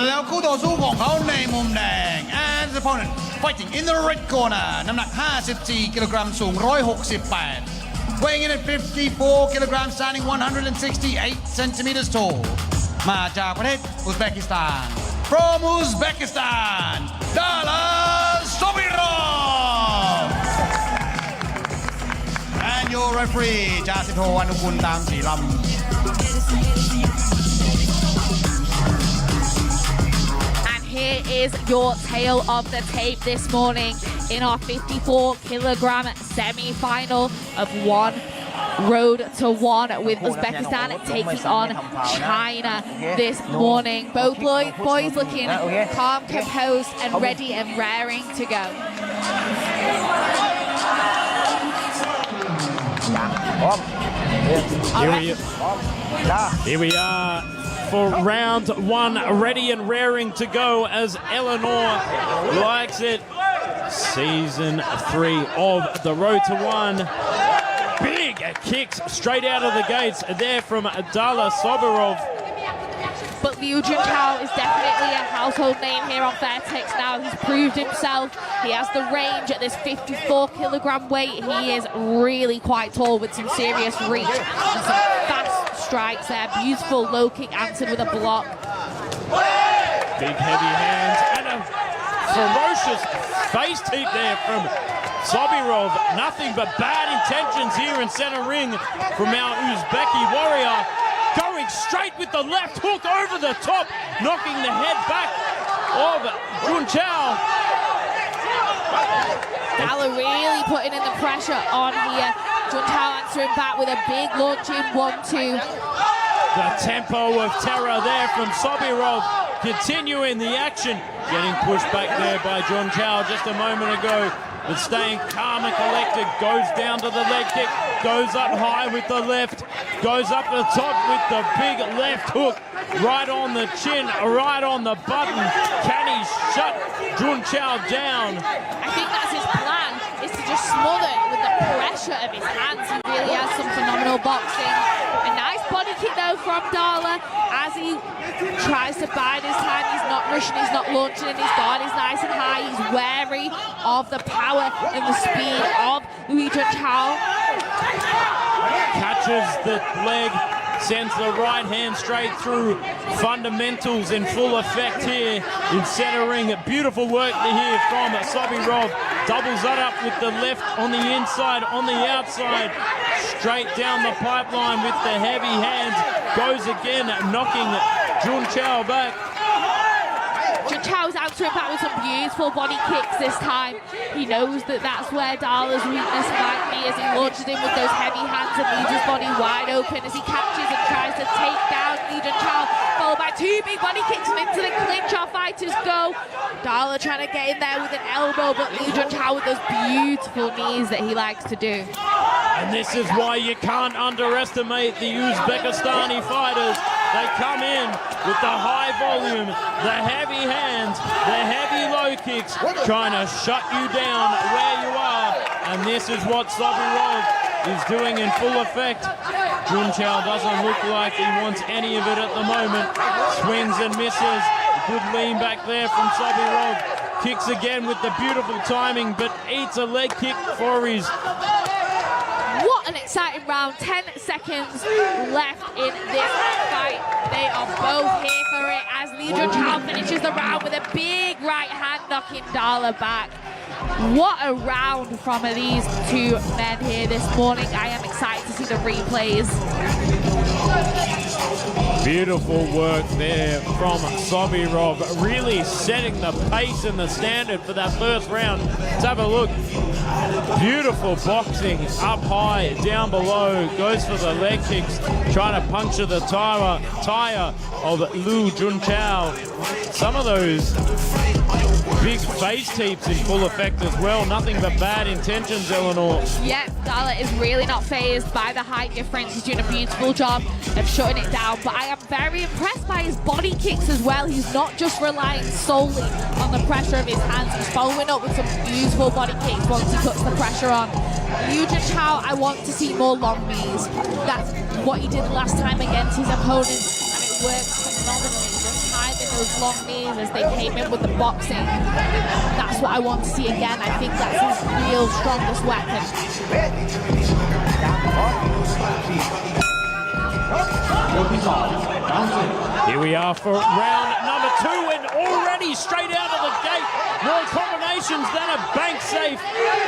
แล้วคู่ต่อสู้ของเขาในมุมแดง and the opponent fighting in the red corner น้ำหนัก 54 กิโลกรัม สูง 168 weighing in at 54 kilograms, standing 168 centimeters tall มาจากประเทศอุซเบกิสถาน from Uzbekistan Darasoo and your referee จ่าสิบโทอนุกุลตามศรีลำHere is your tale of the tape this morning in our 54 kilogram semi-final of 1 Road to 1 with Uzbekistan taking on China this morning. Both boys looking calm, composed and ready and raring to go. Here we are for round 1, ready and raring to go as Eleanor likes it. Season 3 of the Road to 1. Big kicks straight out of the gates there from Darasoo. But Liu Junqiao is definitely a household name here on Fairtex now. He's proved himself. He has the range at this 54-kilogram weight. He is really quite tall with some serious reach and some fast strikes there. Beautiful low kick answered with a block. Big heavy hands and a ferocious face teep there from Sobirov. Nothing but bad intentions here in center ring from our Uzbeki warrior. Going straight with the left hook over the top, knocking the head back of Junqiao. Darasoo really putting in the pressure on here. Junqiao answering back with a big launching 1-2. The tempo of terror there from Sobirov, continuing the action. Getting pushed back there by Junqiao just a moment ago, but staying calm and collected. Goes down to the leg kick, goes up high with the left, goes up the top with the big left hook, right on the chin, right on the button. Can he shut Junqiao down? I think that's his plan, is to just smother it with the pressure of his hands. He really has some phenomenal boxing. A nice body kick though from Darla as he tries to bide his time. He's not rushing, he's not launching, and his guard is nice and high. He's wary of the power and the speed of Liu Junqiao. Catches the leg, sends the right hand straight through. Fundamentals in full effect here in center ring. Beautiful work here from Sobirov. Doubles that up with the left on the inside, on the outside. Straight down the pipeline with the heavy hands. Goes again, knocking Junqiao back. Junqiao's answering back with some beautiful body kicks this time. He knows that that's where Darla's weakness might be as he launches in with those heavy hands and leaves his body wide open as he catches and tries to take down Liu Junqiao, followed by two big body kicks and into the clinch. Our fighters go. Darla trying to get in there with an elbow, but Liu Junqiao with those beautiful knees that he likes to do. And this is why you can't underestimate the Uzbekistani fighters. They come in with the high volume, the heavy hands, the heavy low kicks, trying to shut you down where you are. And this is what Sobirov is doing in full effect. Junqiao doesn't look like he wants any of it at the moment. Swings and misses. Good lean back there from Sobirov. Kicks again with the beautiful timing, but eats a leg kick for his... What an exciting round. 10 seconds left in this fight. They are both here for it as Liu Junqiao finishes the round with a big right hand knocking Darla back. What a round from these two men here this morning. I am excited to see the replays. Beautiful work there from Sobirov, really setting the pace and the standard for that first round. Let's have a look. Beautiful boxing, up high, down below, goes for the leg kicks, trying to puncture the tire of Liu Junqiao. Some of those big face teeps in full effect as well. Nothing but bad intentions, Eleanor. Yeah, Darla is really not phased by the height difference. He's doing a beautiful job of shutting it down, but I am very impressed by his body kicks as well. He's not just relying solely on the pressure of his hands. He's following up with some beautiful body kicks once he puts the pressure on. Liu Junqiao, I want to see more long knees. That's what he did last time against his opponent, and it worked phenomenally. Just timing those long knees as they came in with the boxing. That's what I want to see again. I think that's his real strongest weapon. Here we are for round number 2, and already straight out of the gate, more combinations than a bank safe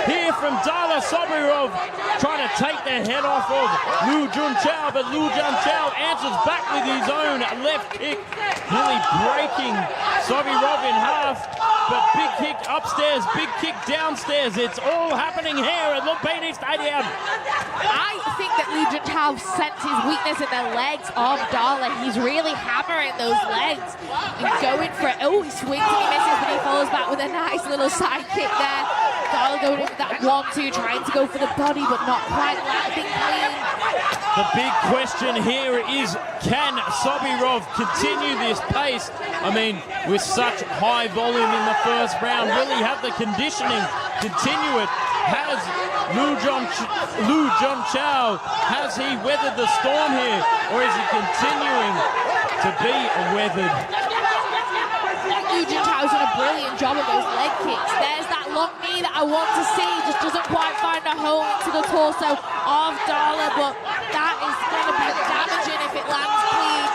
here from Darla Sobirov, trying to take the head off of Liu Junqiao, but Liu Junqiao answers back with his own left kick, nearly breaking Sobirov in half. But big kick upstairs, big kick downstairs. It's all happening here at Lumpinee Stadium. I think that Liu Junqiao sensed his weakness in the legs of Darla. He's really hammering those legs and going for it. Oh, he swings and he misses, but he follows back with a nice little side kick there. Darla going in with that 1-2, trying to go for the body, but not quite landing clean. The big question here is, can Sobirov continue this pace? I mean, with such high volume in the first round, will he have the conditioning, continue it? Has Liu Junqiao, has he weathered the storm here, or is he continuing to to be weathered. Juna's done a brilliant job of those leg kicks. There's that long knee that I want to see, just doesn't quite find a home into the torso of Darla, but that is going to be damaging if it lands clean.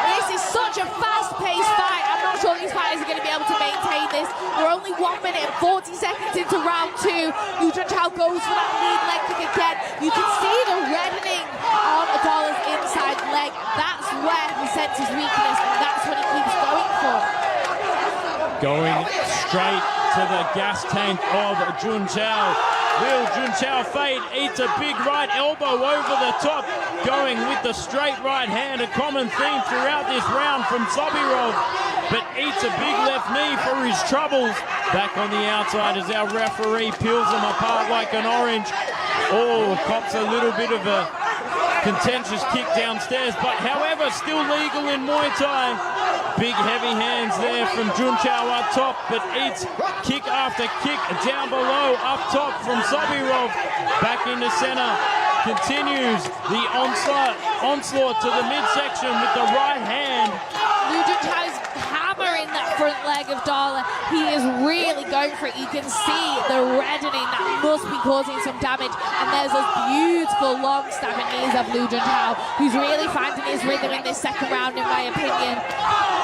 This is such a fast-paced fight. I'm not sure these fighters are going to be able to maintain this. We're only 1 minute and 40 seconds into round 2. Juna goes for that lead leg kick again. You can see the reddening on Darla's inside leg. That's where he senses weakness, and that's what he keeps going for. Going straight to the gas tank of Juna. Will Juna fade? Eats a big right elbow over the top. Going with the straight right hand, a common theme throughout this round from Sobirov. But eats a big left knee for his troubles. Back on the outside as our referee peels them apart like an orange. Oh, cops a little bit of a contentious kick downstairs, but however, still legal in Muay Thai. Big heavy hands there from Juna up top, but eats kick after kick down below, up top from Sobirov. Back into center, continues the onslaught to the midsection with the right hand. Juna's hammering that front leg of Darla. He is really going for it. You can see the reddening that must be causing some damage. And there's those beautiful long stabbing knees of Juna, who's really finding his rhythm in this second round, in my opinion,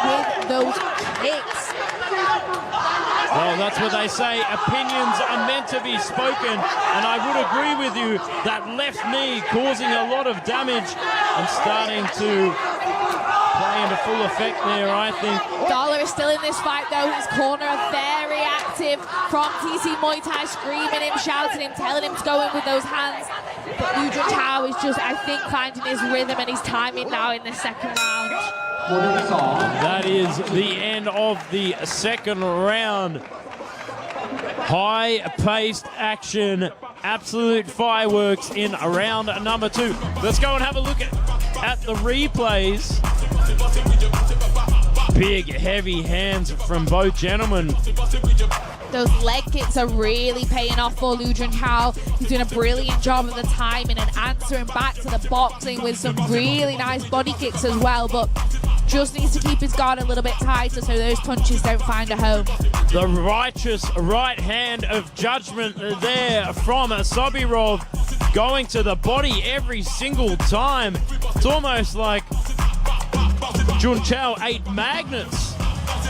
with those kicks. Well, that's what they say. Opinions are meant to be spoken. And I would agree with you, that left knee causing a lot of damage and starting to play into full effect there, I think. Darla is still in this fight, though. His corner are very active from TC Muay Thai, screaming him, shouting him, telling him to go in with those hands. But Juna is just, I think, finding his rhythm and his timing now in the second round. That is the end of the second round. High-paced action, absolute fireworks in round number 2. Let's go and have a look at the replays. Big, heavy hands from both gentlemen. Those leg kicks are really paying off for Juna. He's doing a brilliant job of the timing and answering back to the boxing with some really nice body kicks as well, but just needs to keep his guard a little bit tighter so those punches don't find a home. The righteous right hand of judgment there from Sobirov, going to the body every single time. It's almost like Juna ate magnets,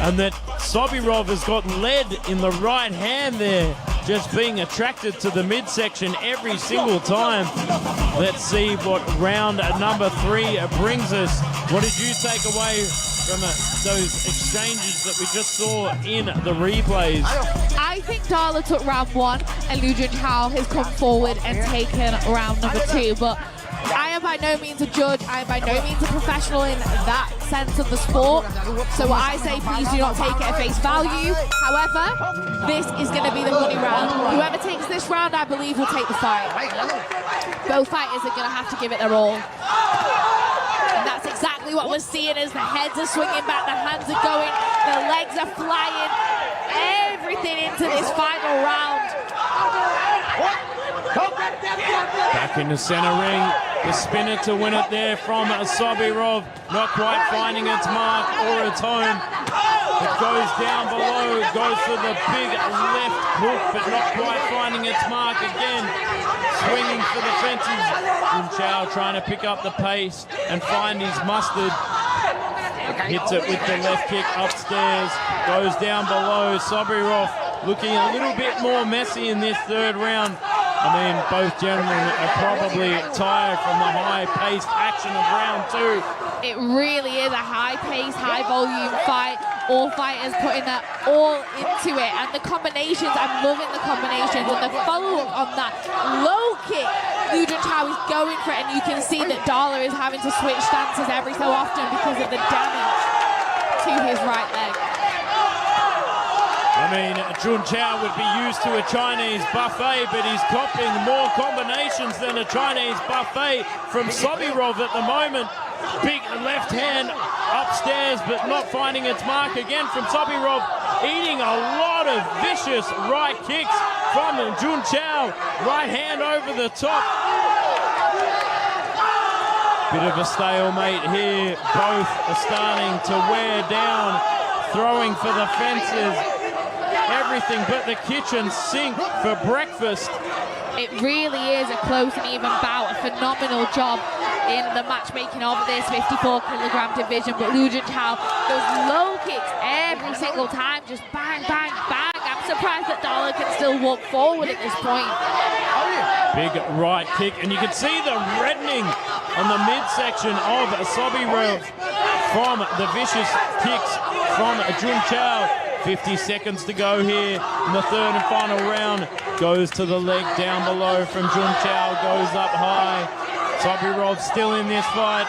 and that Sobirov has got lead in the right hand there, just being attracted to the midsection every single time. Let's see what round number 3 brings us. What did you take away from those exchanges that we just saw in the replays? I think Darla took round 1 and Juna has come forward and taken round number 2, but I am by no means a judge. I am by no means a professional in that sense of the sport. So what I say, please do not take it at face value. However, this is going to be the money round. Whoever takes this round, I believe, will take the fight. Both fighters are going to have to give it their all. And that's exactly what we're seeing as the heads are swinging back, the hands are going, the legs are flying. Everything into this final round. Back in the center ring, the spinner to win it there from Sobirov, not quite finding its mark or its home. It goes down below, goes for the big left hook, but not quite finding its mark again. Swinging for the fences. Juna trying to pick up the pace and find his mustard. Hits it with the left kick upstairs, goes down below. Sobirov looking a little bit more messy in this third round. I mean, both gentlemen are probably tired from the high-paced action of round 2. It really is a high-paced, high-volume fight. All fighters putting that all into it. And the combinations, I'm loving the combinations. And the follow-up on that low kick, Juna is going for it. And you can see that Darla is having to switch stances every so often because of the damage to his right leg. I mean, Juna would be used to a Chinese buffet, but he's copping more combinations than a Chinese buffet from Sobirov at the moment. Big left hand upstairs, but not finding its mark again from Sobirov. Eating a lot of vicious right kicks from Juna. Right hand over the top. Bit of a stalemate here. Both are starting to wear down, throwing for the fences. Everything but the kitchen sink for breakfast. It really is a close and even bout. A phenomenal job in the matchmaking of this 54-kilogram division. But Lu Junchao, those low kicks every single time, just bang, bang, bang. I'm surprised that Darla can still walk forward at this point. Big right kick, and you can see the reddening on the midsection of Sobirov from the vicious kicks from Junchao. 50 seconds to go here in the third and final round. Goes to the leg down below from Junchao, goes up high. Sobirov still in this fight.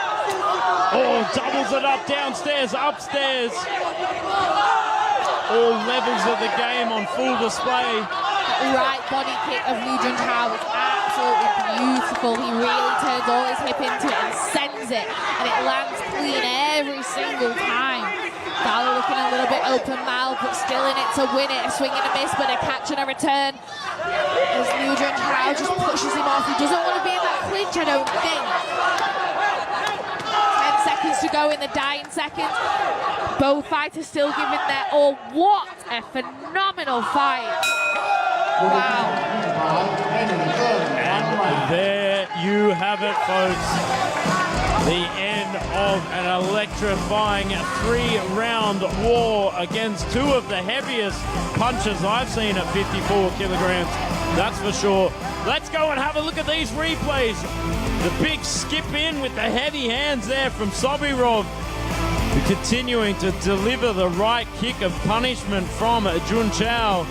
Oh, doubles it up downstairs, upstairs. All levels of the game on full display. That right body kick of Lu Junchao is absolutely beautiful. He really turns all his hip into it and sends it, and it lands clean every single time. Darla looking a little bit open mouth, but still in it to win it. A swing and a miss, but a catch and a return. As Lu Junchao just pushes him off. He doesn't want to be in that clinch, I don't think. 10 seconds to go in the dying seconds. Both fighters still giving their all. What a phenomenal fight. Wow. And there you have it, folks. The end of an electrifying 3-round war against two of the heaviest punchers I've seen at 54 kilograms. That's for sure. Let's go and have a look at these replays. The big skip in with the heavy hands there from Sobirov. Continuing to deliver the right kick of punishment from Junchao.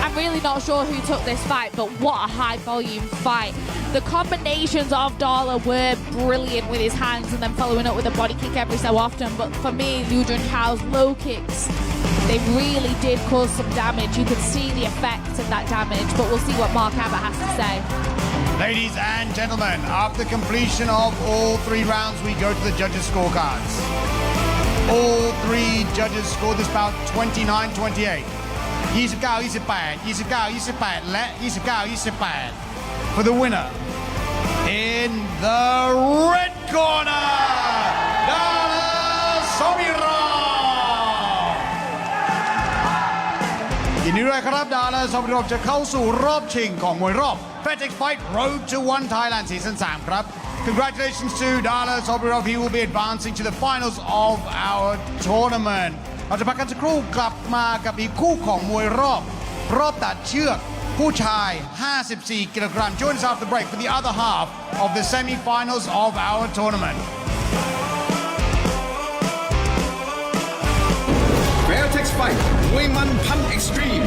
I'm really not sure who took this fight, but what a high volume fight. The combinations of Darla were brilliant with his hands and then following up with a body kick every so often. But for me, Lu Junchao's low kicks, they really did cause some damage. You could see the effect of that damage, but we'll see what Mark Abbott has to say. Ladies and gentlemen, after completion of all 3 rounds, we go to the judges' scorecards. All 3 judges scored this bout 29-28. 29-28, 29-28 และ 29-28 for the winner. In the red corner, Darasoo. ยินดีด้วยครับ Darasoo จะเข้าสู่รอบชิงของมวยรอบ Fairtex Fight Road to 1 Thailand Season 3 ครับ Congratulations to Darasoo. He will be advancing to the finals of our tournament. เราจะพักกันสักครู่กลับมากับอีกคู่ของมวยรอบตัดเชือกผู้ชาย 54 กิโลกรัม Join us after the break for the other half of the semi-finals of our tournament. Fairtex Fight มวยมันพันเอ็กซ์ตรีม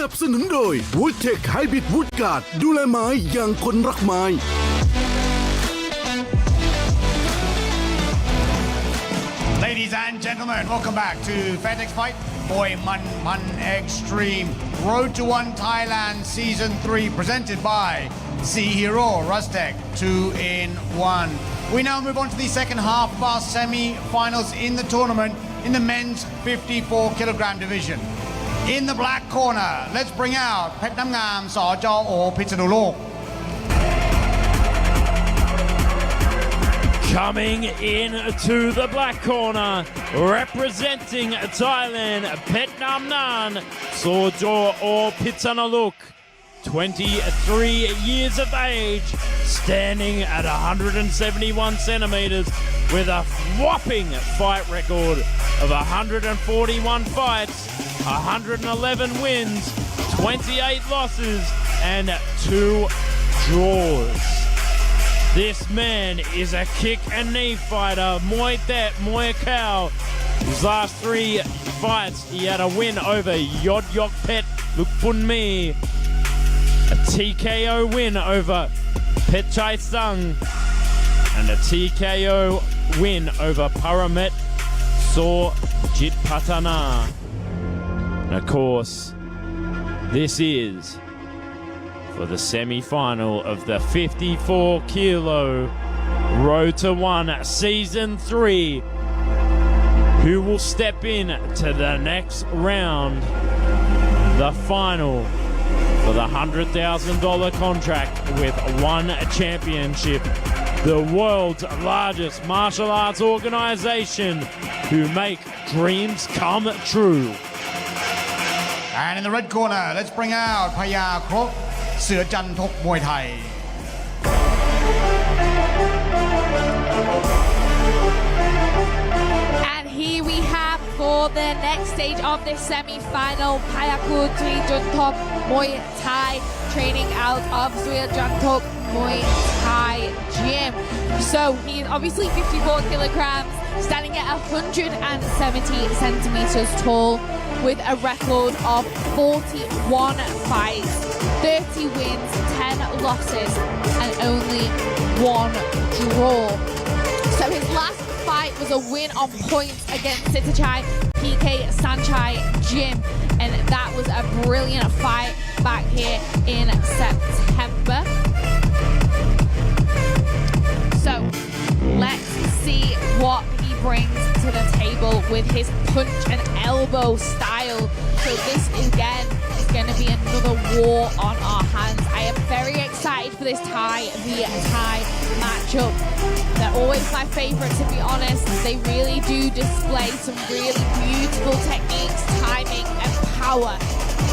นับสนุนโดย Woodtech Hybrid Wood Guard ดูแลไม้อย่างคนรักไม้ Ladies and gentlemen, welcome back to Fairtex Fight Boy Man Pan Extreme Road to One Thailand Season 3 presented by Sea Hero Rustech 2-in-1. We now move on to the second half of our semi-finals in the tournament in the men's 54 kilogram division. In the black corner, let's bring out Petnamngam Sawjao Pitsanulok. Coming in to the black corner, representing Thailand, Petnamngam Sawjao or Pitsanulok, 23 years of age, standing at 171 centimeters with a whopping fight record of 141 fights, 111 wins, 28 losses, and 2 draws. This man is a kick and knee fighter, Muay Thai, Muay Khao. His last 3 fights, he had a win over Yod Yok Pet Lumpinee, a TKO win over Pet Chai Sung, and a TKO win over Paramet So Jit Patana. And of course, this is for the semi-final of the 54 kilo Road to One Season 3. Who will step in to the next round, the final for the $100,000 contract with One Championship, the world's largest martial arts organization who make dreams come true. And in the red corner, let's bring out Paya Krok Seo Jan Tok Muay Thai. And here we have for the next stage of this semi-final, P-Koot Tok Muay Thai, training out of Seo Jan Tok Muay Thai gym. So he's obviously 54 kilograms, standing at 170 centimeters tall, with a record of 41 fights, 30 wins, 10 losses, and only 1 draw. So his last fight was a win on points against Sitachai PK Sanchai Gym, and that was a brilliant fight back here in September. So let's see what he brings to the table with his punch and elbow style. So this again is going to be another war on our hands. I am very excited for this Thai v Thai matchup. They're always my favorite, to be honest. They really do display some really beautiful techniques, timing, and power.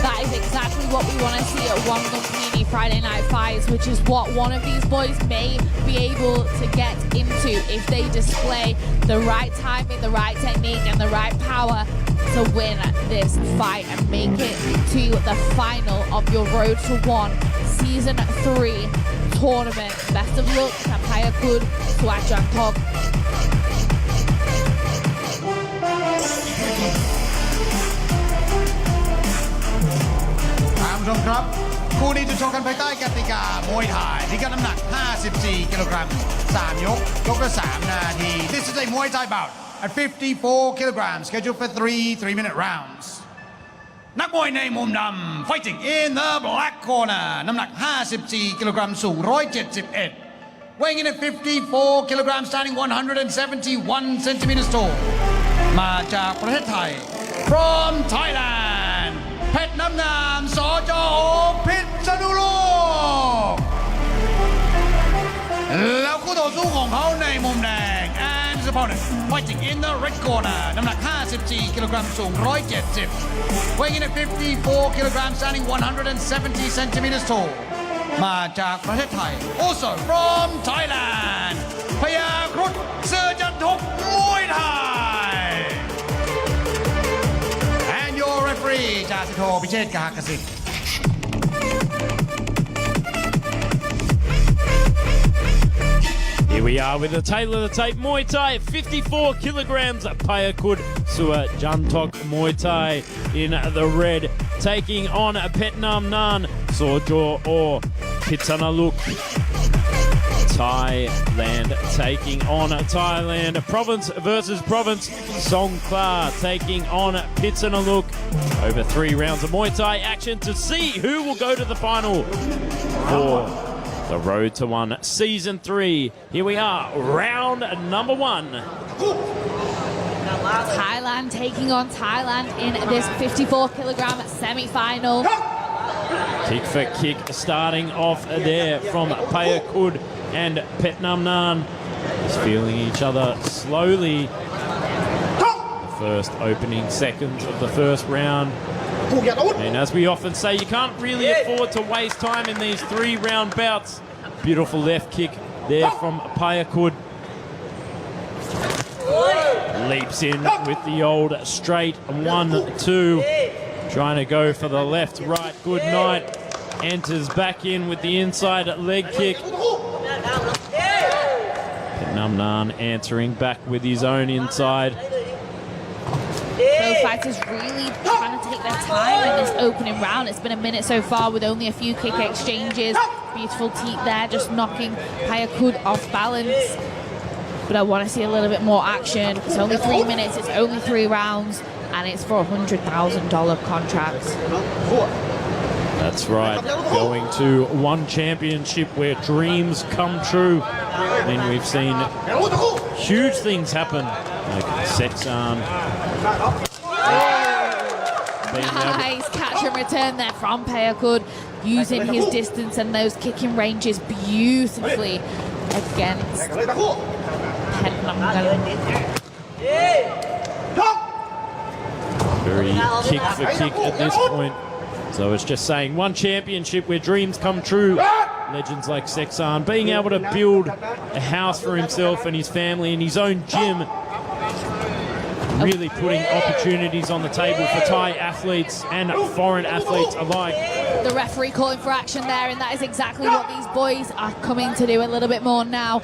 That is exactly what we want to see at One Lumpinee Friday Night Fights, which is what one of these boys may be able to get into if they display the right timing, the right technique, and the right power to win this fight and make it to the final of your Road to One Season 3 tournament. Best of luck to P-Koot Jan Tok. ผู้ชมครับคู่นี้จะชกกันภายใต้กติกามวยไทยพิกัดน้ำหนัก 54 กิโลกรัม 3 ยกละ 3 นาที This is a Muay Thai bout at 54 kilograms scheduled for 3-minute rounds นักมวยในมุมดำ fighting in the black corner น้ำหนัก 54 กิโลกรัม สูง 171 weighing in at 54 kilograms, standing 171 centimeters tall มาจากประเทศไทย from Thailand Petnamngam Sawjao Pitsanulok แล้วคู่ต่อสู้ของเขาในมุมแดง and his opponent fighting in the red corner น้ำหนัก 54 กิโลกรัม สูง 170 weighing in at 54 kilograms, standing 170 centimeters tall มาจากประเทศไทย also from Thailand P-Koot Jan Tok Muay Thai and your referee จ่าสิบโทพิเชษฐ์กหกสิทธิ์ Here we are with the tail of the tape Muay Thai, 54 kilograms, P-Koot Jan Tok Muay Thai in the red taking on Petnamngam, Sojo or Pitsanaluk. Thailand taking on Thailand. Province versus province. Songkhla taking on Pitsanaluk. Over 3 rounds of Muay Thai action to see who will go to the final for the Road to One Season 3. Here we are, round number 1. Thailand taking on Thailand in this 54-kilogram semi-final. Kick for kick starting off there from P-Koot and Petnamngam. Just feeling each other slowly. The first opening seconds of the first round. And as we often say, you can't really afford to waste time in these 3-round bouts. Beautiful left kick there from P-Koot. Leaps in with the old straight 1-2. Trying to go for the left, right, good night. Enters back in with the inside leg kick. Petnamngam answering back with his own inside. Both fighters really trying to take their time in this opening round. It's been a minute so far with only a few kick exchanges. Beautiful teep there, just knocking P-Koot off balance. But I want to see a little bit more action. It's only 3 minutes, it's only 3 rounds, and it's for a $100,000 contract. That's right, going to one championship where dreams come true. And we've seen huge things happen, like Sexan. Nice catch and return there from P-Koot, using his distance and those kicking ranges beautifully against Petnamngam. Very kick for kick at this point. So it's just saying one championship where dreams come true. Legends like Sexan being able to build a house for himself and his family in his own gym. Really putting opportunities on the table for Thai athletes and foreign athletes alike. The referee calling for action there, and that is exactly what these boys are coming to do a little bit more now.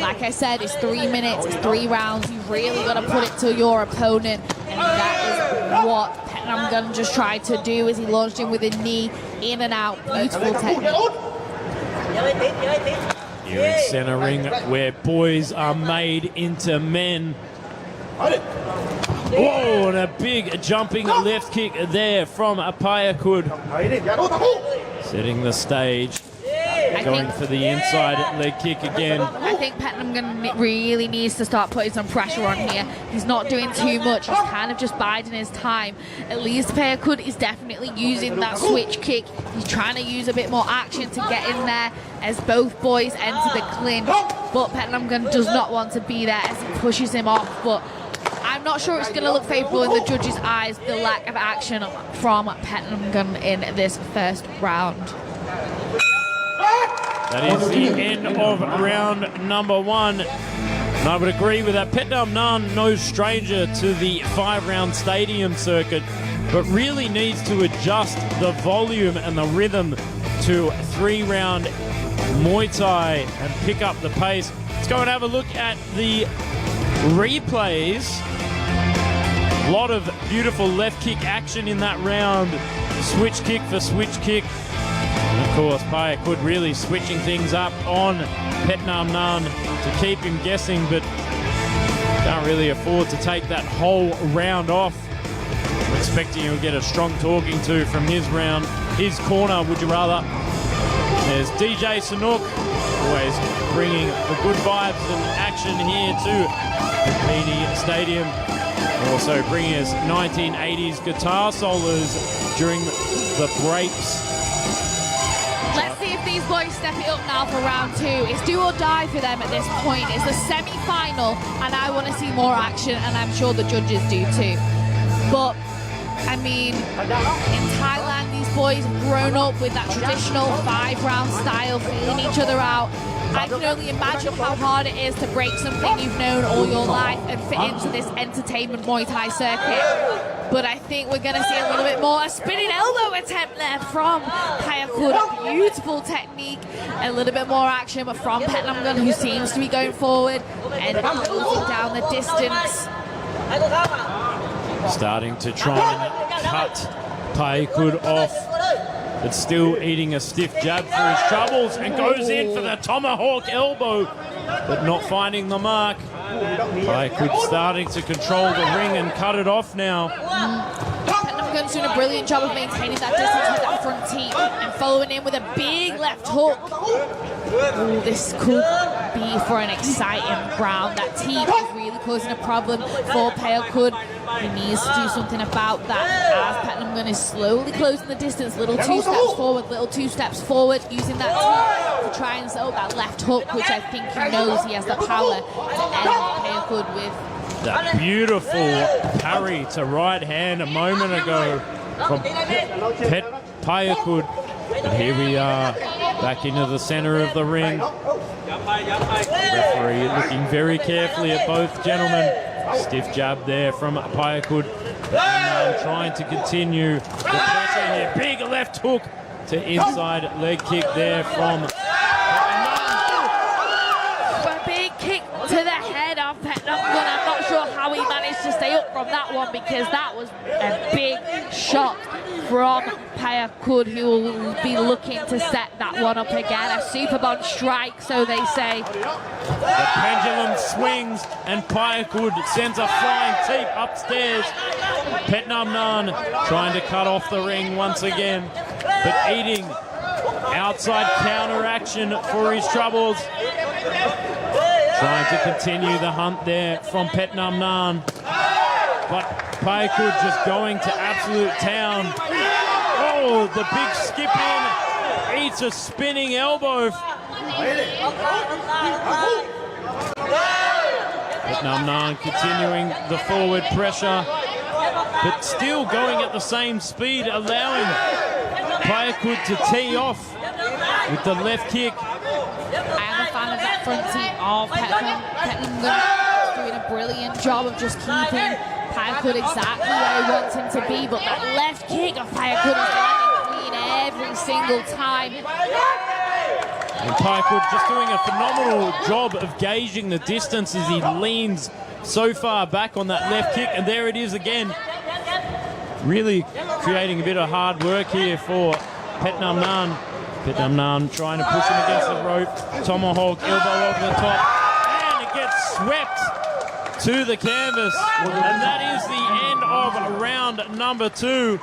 Like I said, it's 3 minutes, it's 3 rounds. You've really got to put it to your opponent, and that is what Petnamngam just tried to do as he launched in with a knee, in and out. Beautiful technique. Here in center ring, where boys are made into men. Whoa, and a big jumping left kick there from P-Koot. Setting the stage. Going for the inside leg kick again. I think Petnamngam really needs to start putting some pressure on here. He's not doing too much. He's kind of just biding his time. At least P-Koot is definitely using that switch kick. He's trying to use a bit more action to get in there as both boys enter the clinch. But Petnamngam does not want to be there as he pushes him off. But I'm not sure it's going to look favourable in the judges' eyes, the lack of action from Petnamngam in this first round. That is the end of round number 1. And I would agree with that. Petnamngam, no stranger to the 5-round stadium circuit, but really needs to adjust the volume and the rhythm to 3-round Muay Thai and pick up the pace. Let's go and have a look at the replays. A lot of beautiful left kick action in that round. Switch kick for switch kick. And of course, P-Koot really switching things up on Petnamngam to keep him guessing, but can't really afford to take that whole round off. I'm expecting he'll get a strong talking to from his corner, would you rather. There's DJ Sanook, always bringing the good vibes and action here to Lumpinee Stadium. Also bringing us 1980s guitar solos during the breaks. Let's see if these boys step it up now for round 2. It's do or die for them at this point. It's the semi-final, and I want to see more action, and I'm sure the judges do too. But, I mean, in Thailand, these boys have grown up with that traditional 5-round style, feeling each other out. I can only imagine how hard it is to break something you've known all your life and fit into this entertainment Muay Thai circuit. But I think we're going to see a little bit more. A spinning elbow attempt there from P-Koot. Beautiful technique. A little bit more action from Petnamngam, who seems to be going forward and closing down the distance. Starting to try and cut P-Koot off, but still eating a stiff jab for his troubles and goes in for the tomahawk elbow, but not finding the mark. P-Koot starting to control the ring and cut it off now. Petnamngam's doing a brilliant job of maintaining that distance with that front teep and following in with a big left hook. Ooh, this could be for an exciting round. That teep is really causing a problem for P-Koot. He needs to do something about that as Petnamngam is slowly closing the distance. Little two steps forward, little two steps forward, using that teep to try and settle that left hook, which I think he knows he has the power to end P-Koot with. That beautiful parry to right hand a moment ago from P-Koot. But here we are, back into the center of the ring. Referee looking very carefully at both gentlemen. Stiff jab there from P-Koot. Trying to continue the pressure here. Big left hook to inside leg kick there from a big kick to the head of Petnamngam. I'm not sure how he managed to stay up from that one because that was a big shot from P-Koot, who will be looking to set that one up again. A super bond strike, so they say. The pendulum swings and P-Koot sends a flying teep upstairs. Petnamngam trying to cut off the ring once again, but eating outside counter action for his troubles. Trying to continue the hunt there from Petnamngam, but P-Koot just going to absolute town. Oh, the big skip in, eats a spinning elbow. Petnamngam continuing the forward pressure, but still going at the same speed, allowing P-Koot to tee off with the left kick. I am a fan of that front team of Petnamngam. Doing a brilliant job of just keeping P-Koot exactly where he wants him to be, but that left kick of P-Koot is landing clean every single time. And P-Koot just doing a phenomenal job of gauging the distance as he leans so far back on that left kick, and there it is again. Really creating a bit of hard work here for Petnamngam. Petnamngam trying to push him against the rope. Tomahawk elbow over the top, and it gets swept to the canvas. And that is the end of round number 2.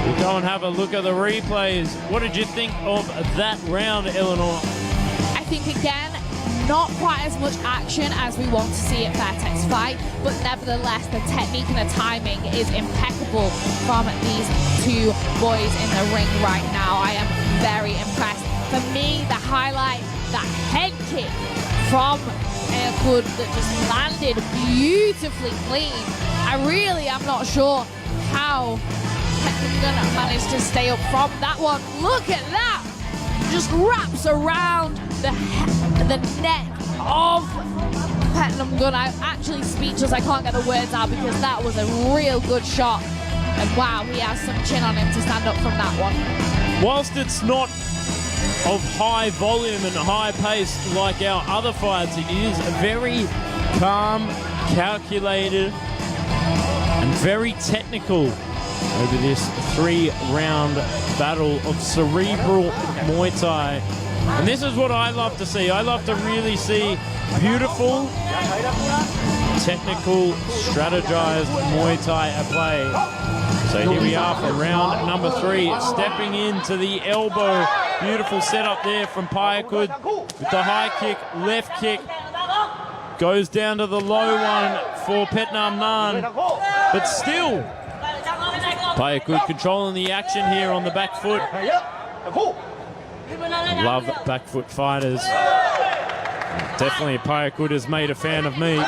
We'll go and have a look at the replays. What did you think of that round, Eleanor? I think, again, not quite as much action as we want to see at Fairtex fight, but nevertheless, the technique and the timing is impeccable from these two boys in the ring right now. I am very impressed. For me, the highlight, that head kick from P-Koot that just landed beautifully clean. I really am not sure how Petnamngam managed to stay up from that one. Look at that! Just wraps around the neck of Petnamngam. I'm actually speechless. I can't get the words out because that was a real good shot. And wow, he has some chin on him to stand up from that one. Whilst it's not of high volume and high pace like our other fights, it is very calm, calculated, and very technical over this 3-round battle of cerebral Muay Thai. And this is what I love to see. I love to really see beautiful, technical, strategized Muay Thai at play. So here we are for round number 3, stepping into the elbow. Beautiful setup there from P-Koot with the high kick, left kick. Goes down to the low one for Petnamngam. But still, P-Koot controlling the action here on the back foot. Love back foot fighters. Definitely P-Koot has made a fan of me.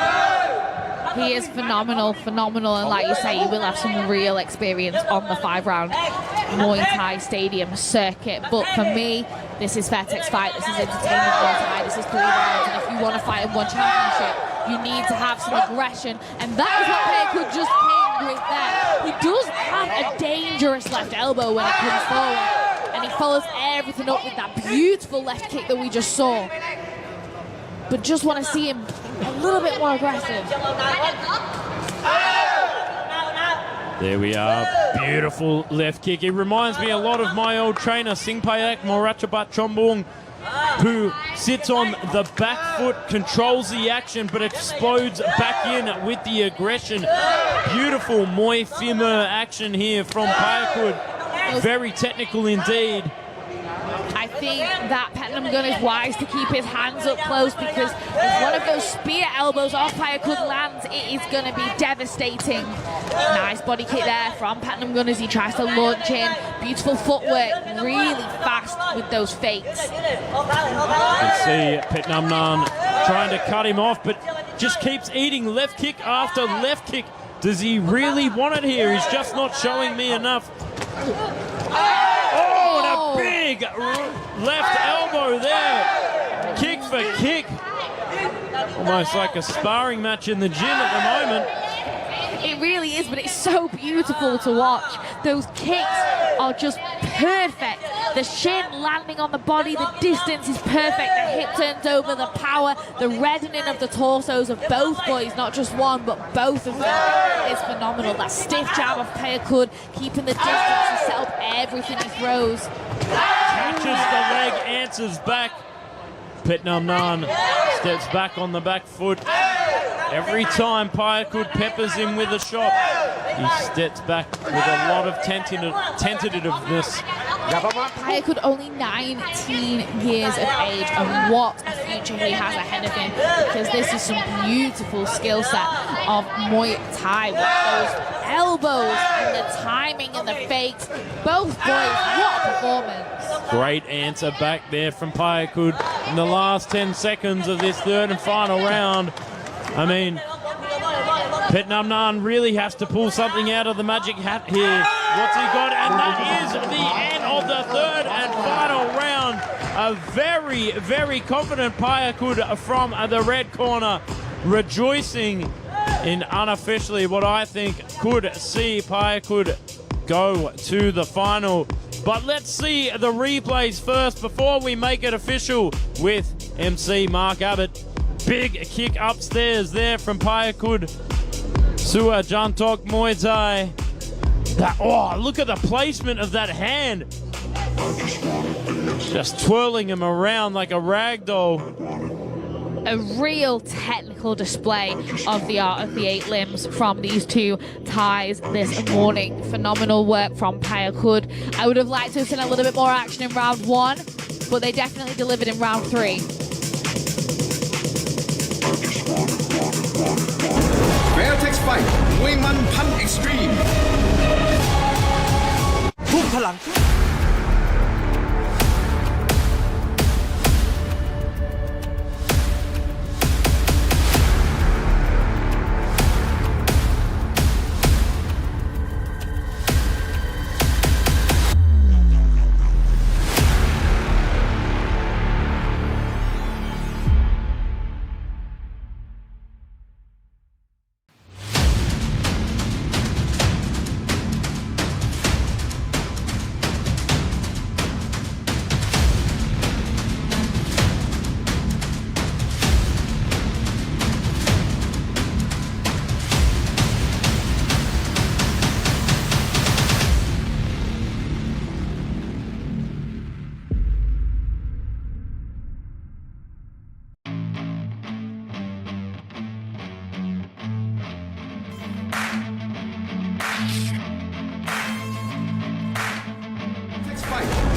He is phenomenal, and like you say, he will have some real experience on the 5-round Muay Thai stadium circuit. But for me, this is Fairtex fight, this is entertainment Muay Thai, this is 3 rounds, and if you want to fight in one championship, you need to have some aggression, and that is what P-Koot just came with there. He does have a dangerous left elbow when it comes forward, and he follows everything up with that beautiful left kick that we just saw. But just want to see him a little bit more aggressive. There we are. Beautiful left kick. It reminds me a lot of my old trainer, Singpayak Morachabat Chombung, who sits on the back foot, controls the action, but explodes back in with the aggression. Beautiful Muay Fima action here from P-Koot. Very technical indeed. I think that Petnamngam is wise to keep his hands up close, because if one of those spear elbows off P-Koot lands, it is going to be devastating. Nice body kick there from Petnamngam as he tries to launch in. Beautiful footwork, really fast with those fakes. You can see Petnamngam trying to cut him off, but just keeps eating left kick after left kick. Does he really want it here? He's just not showing me enough. Oh, and a big left elbow there. Kick for kick. Almost like a sparring match in the gym at the moment. It really is, but it's so beautiful to watch. Those kicks are just perfect. The shin landing on the body, the distance is perfect. The hip turns over, the power, the reddening of the torsos of both boys, not just one, but both of them is phenomenal. That stiff jab of P-Koot, keeping the distance to set up everything he throws. Catches the leg, answers back. Petnamngam steps back on the back foot. Every time P-Koot peppers him with a shot, he steps back with a lot of tentativeness. P-Koot only 19 years of age, and what a future he has ahead of him, because this is some beautiful skill set of Muay Thai with those elbows and the timing and the fakes. Both boys, what a performance. Great answer back there from P-Koot in the last 10 seconds of this third and final round. I mean, Petnamngam really has to pull something out of the magic hat here. What's he got? And that is the end of the third and final round. A very, very confident P-Koot from the red corner, rejoicing in unofficially what I think could see P-Koot go to the final. But let's see the replays first before we make it official with MC Mark Abbott. Big kick upstairs there from P-Koot. Sua Jantok Muay Thai. Oh, look at the placement of that hand. Just twirling him around like a rag doll. A real technical display of the art of the 8 limbs from these two Thais this morning. Phenomenal work from P-Koot. I would have liked to have seen a little bit more action in round 1, but they definitely delivered in round 3. Fairtex Fight มวยมันพัน Extreme ทุกพลัง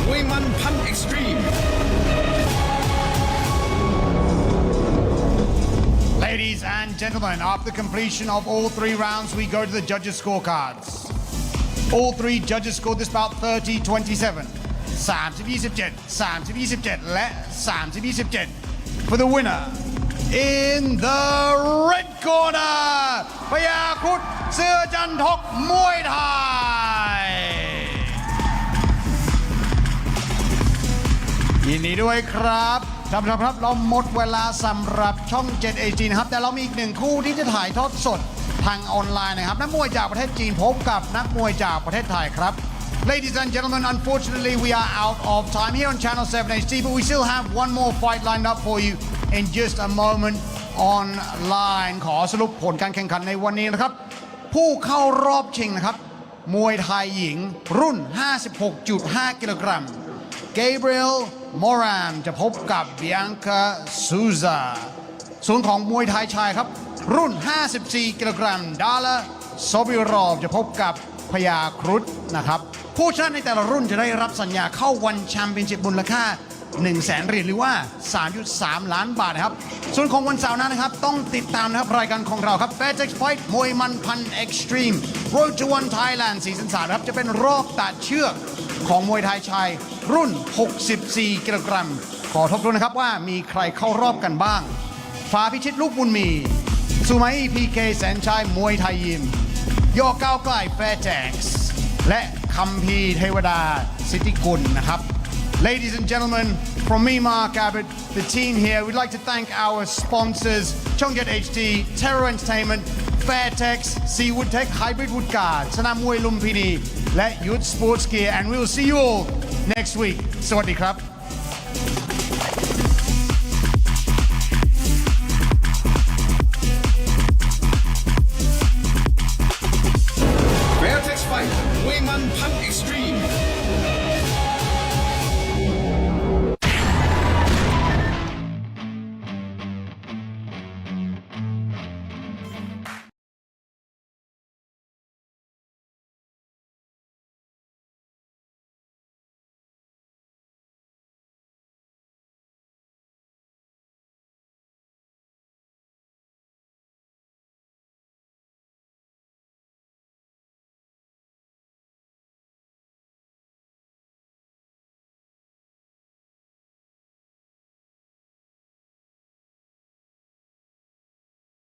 มวยมันพัน Extreme Ladies and gentlemen, after completion of all 3 rounds, we go to the judges' scorecards. All 3 judges scored this bout 30-27, 30-27, 30-27, และ 30-27 for the winner. In the red corner, P-Koot เสื้อจันทกมวยไทย ยินดีด้วยครับท่านผู้ชมครับเราหมดเวลาสำหรับช่อง7 HD นะครับแต่เรามีอีก1คู่ที่จะถ่ายทอดสดทางออนไลน์นะครับนักมวยจากประเทศจีนพบกับนักมวยจากประเทศไทยครับ Ladies and gentlemen, unfortunately we are out of time here on Channel 7 HD, but we still have one more fight lined up for you in just a moment online. ขอสรุปผลการแข่งขันในวันนี้นะครับผู้เข้ารอบชิงนะครับ มวยไทยหญิงรุ่น 56.5 กิโลกรัม Gabrielle Moram จะพบกับ Bianca Souza ส่วนของมวยไทยชายครับ รุ่น 54 กิโลกรัม Darasoo จะพบกับพยาครุฑนะครับ ผู้ชนะในแต่ละรุ่นจะได้รับสัญญาเข้าวันแชมเปี้ยนชิพมูลค่า 100,000 เหรียญหรือว่า 3.3 ล้านบาทนะครับ ส่วนของวันเสาร์หนั้นนะครับ ต้องติดตามนะครับรายการของเราครับ Fairtex Fight มวยมันพัน Extreme Road to One Thailand ซีซั่น 3 ครับ จะเป็นรอบตัดเชือกของมวยไทยชายรุ่น 64 กิโลกรัม ขอทบทวนนะครับว่ามีใครเข้ารอบกันบ้าง ฟ้าพิชิตลูกบุญมีสุมัย PK แสนชัยมวยไทยยิมโยกก้าวไกล Fairtex และคัมพีร์เทวดาสิทธิกุลนะครับ Ladies and gentlemen, from me, Mark Abbott, the team here, we'd like to thank our sponsors, Chongjet HD, Terror Entertainment, Fairtex, Seawood Tech, Hybrid Wood Guard, Sanam Muay Lumpinee,และYouth Sports Gear, and we will see you all next week. สวัสดีครับ Fairtex Fight มวยมันพัน Extreme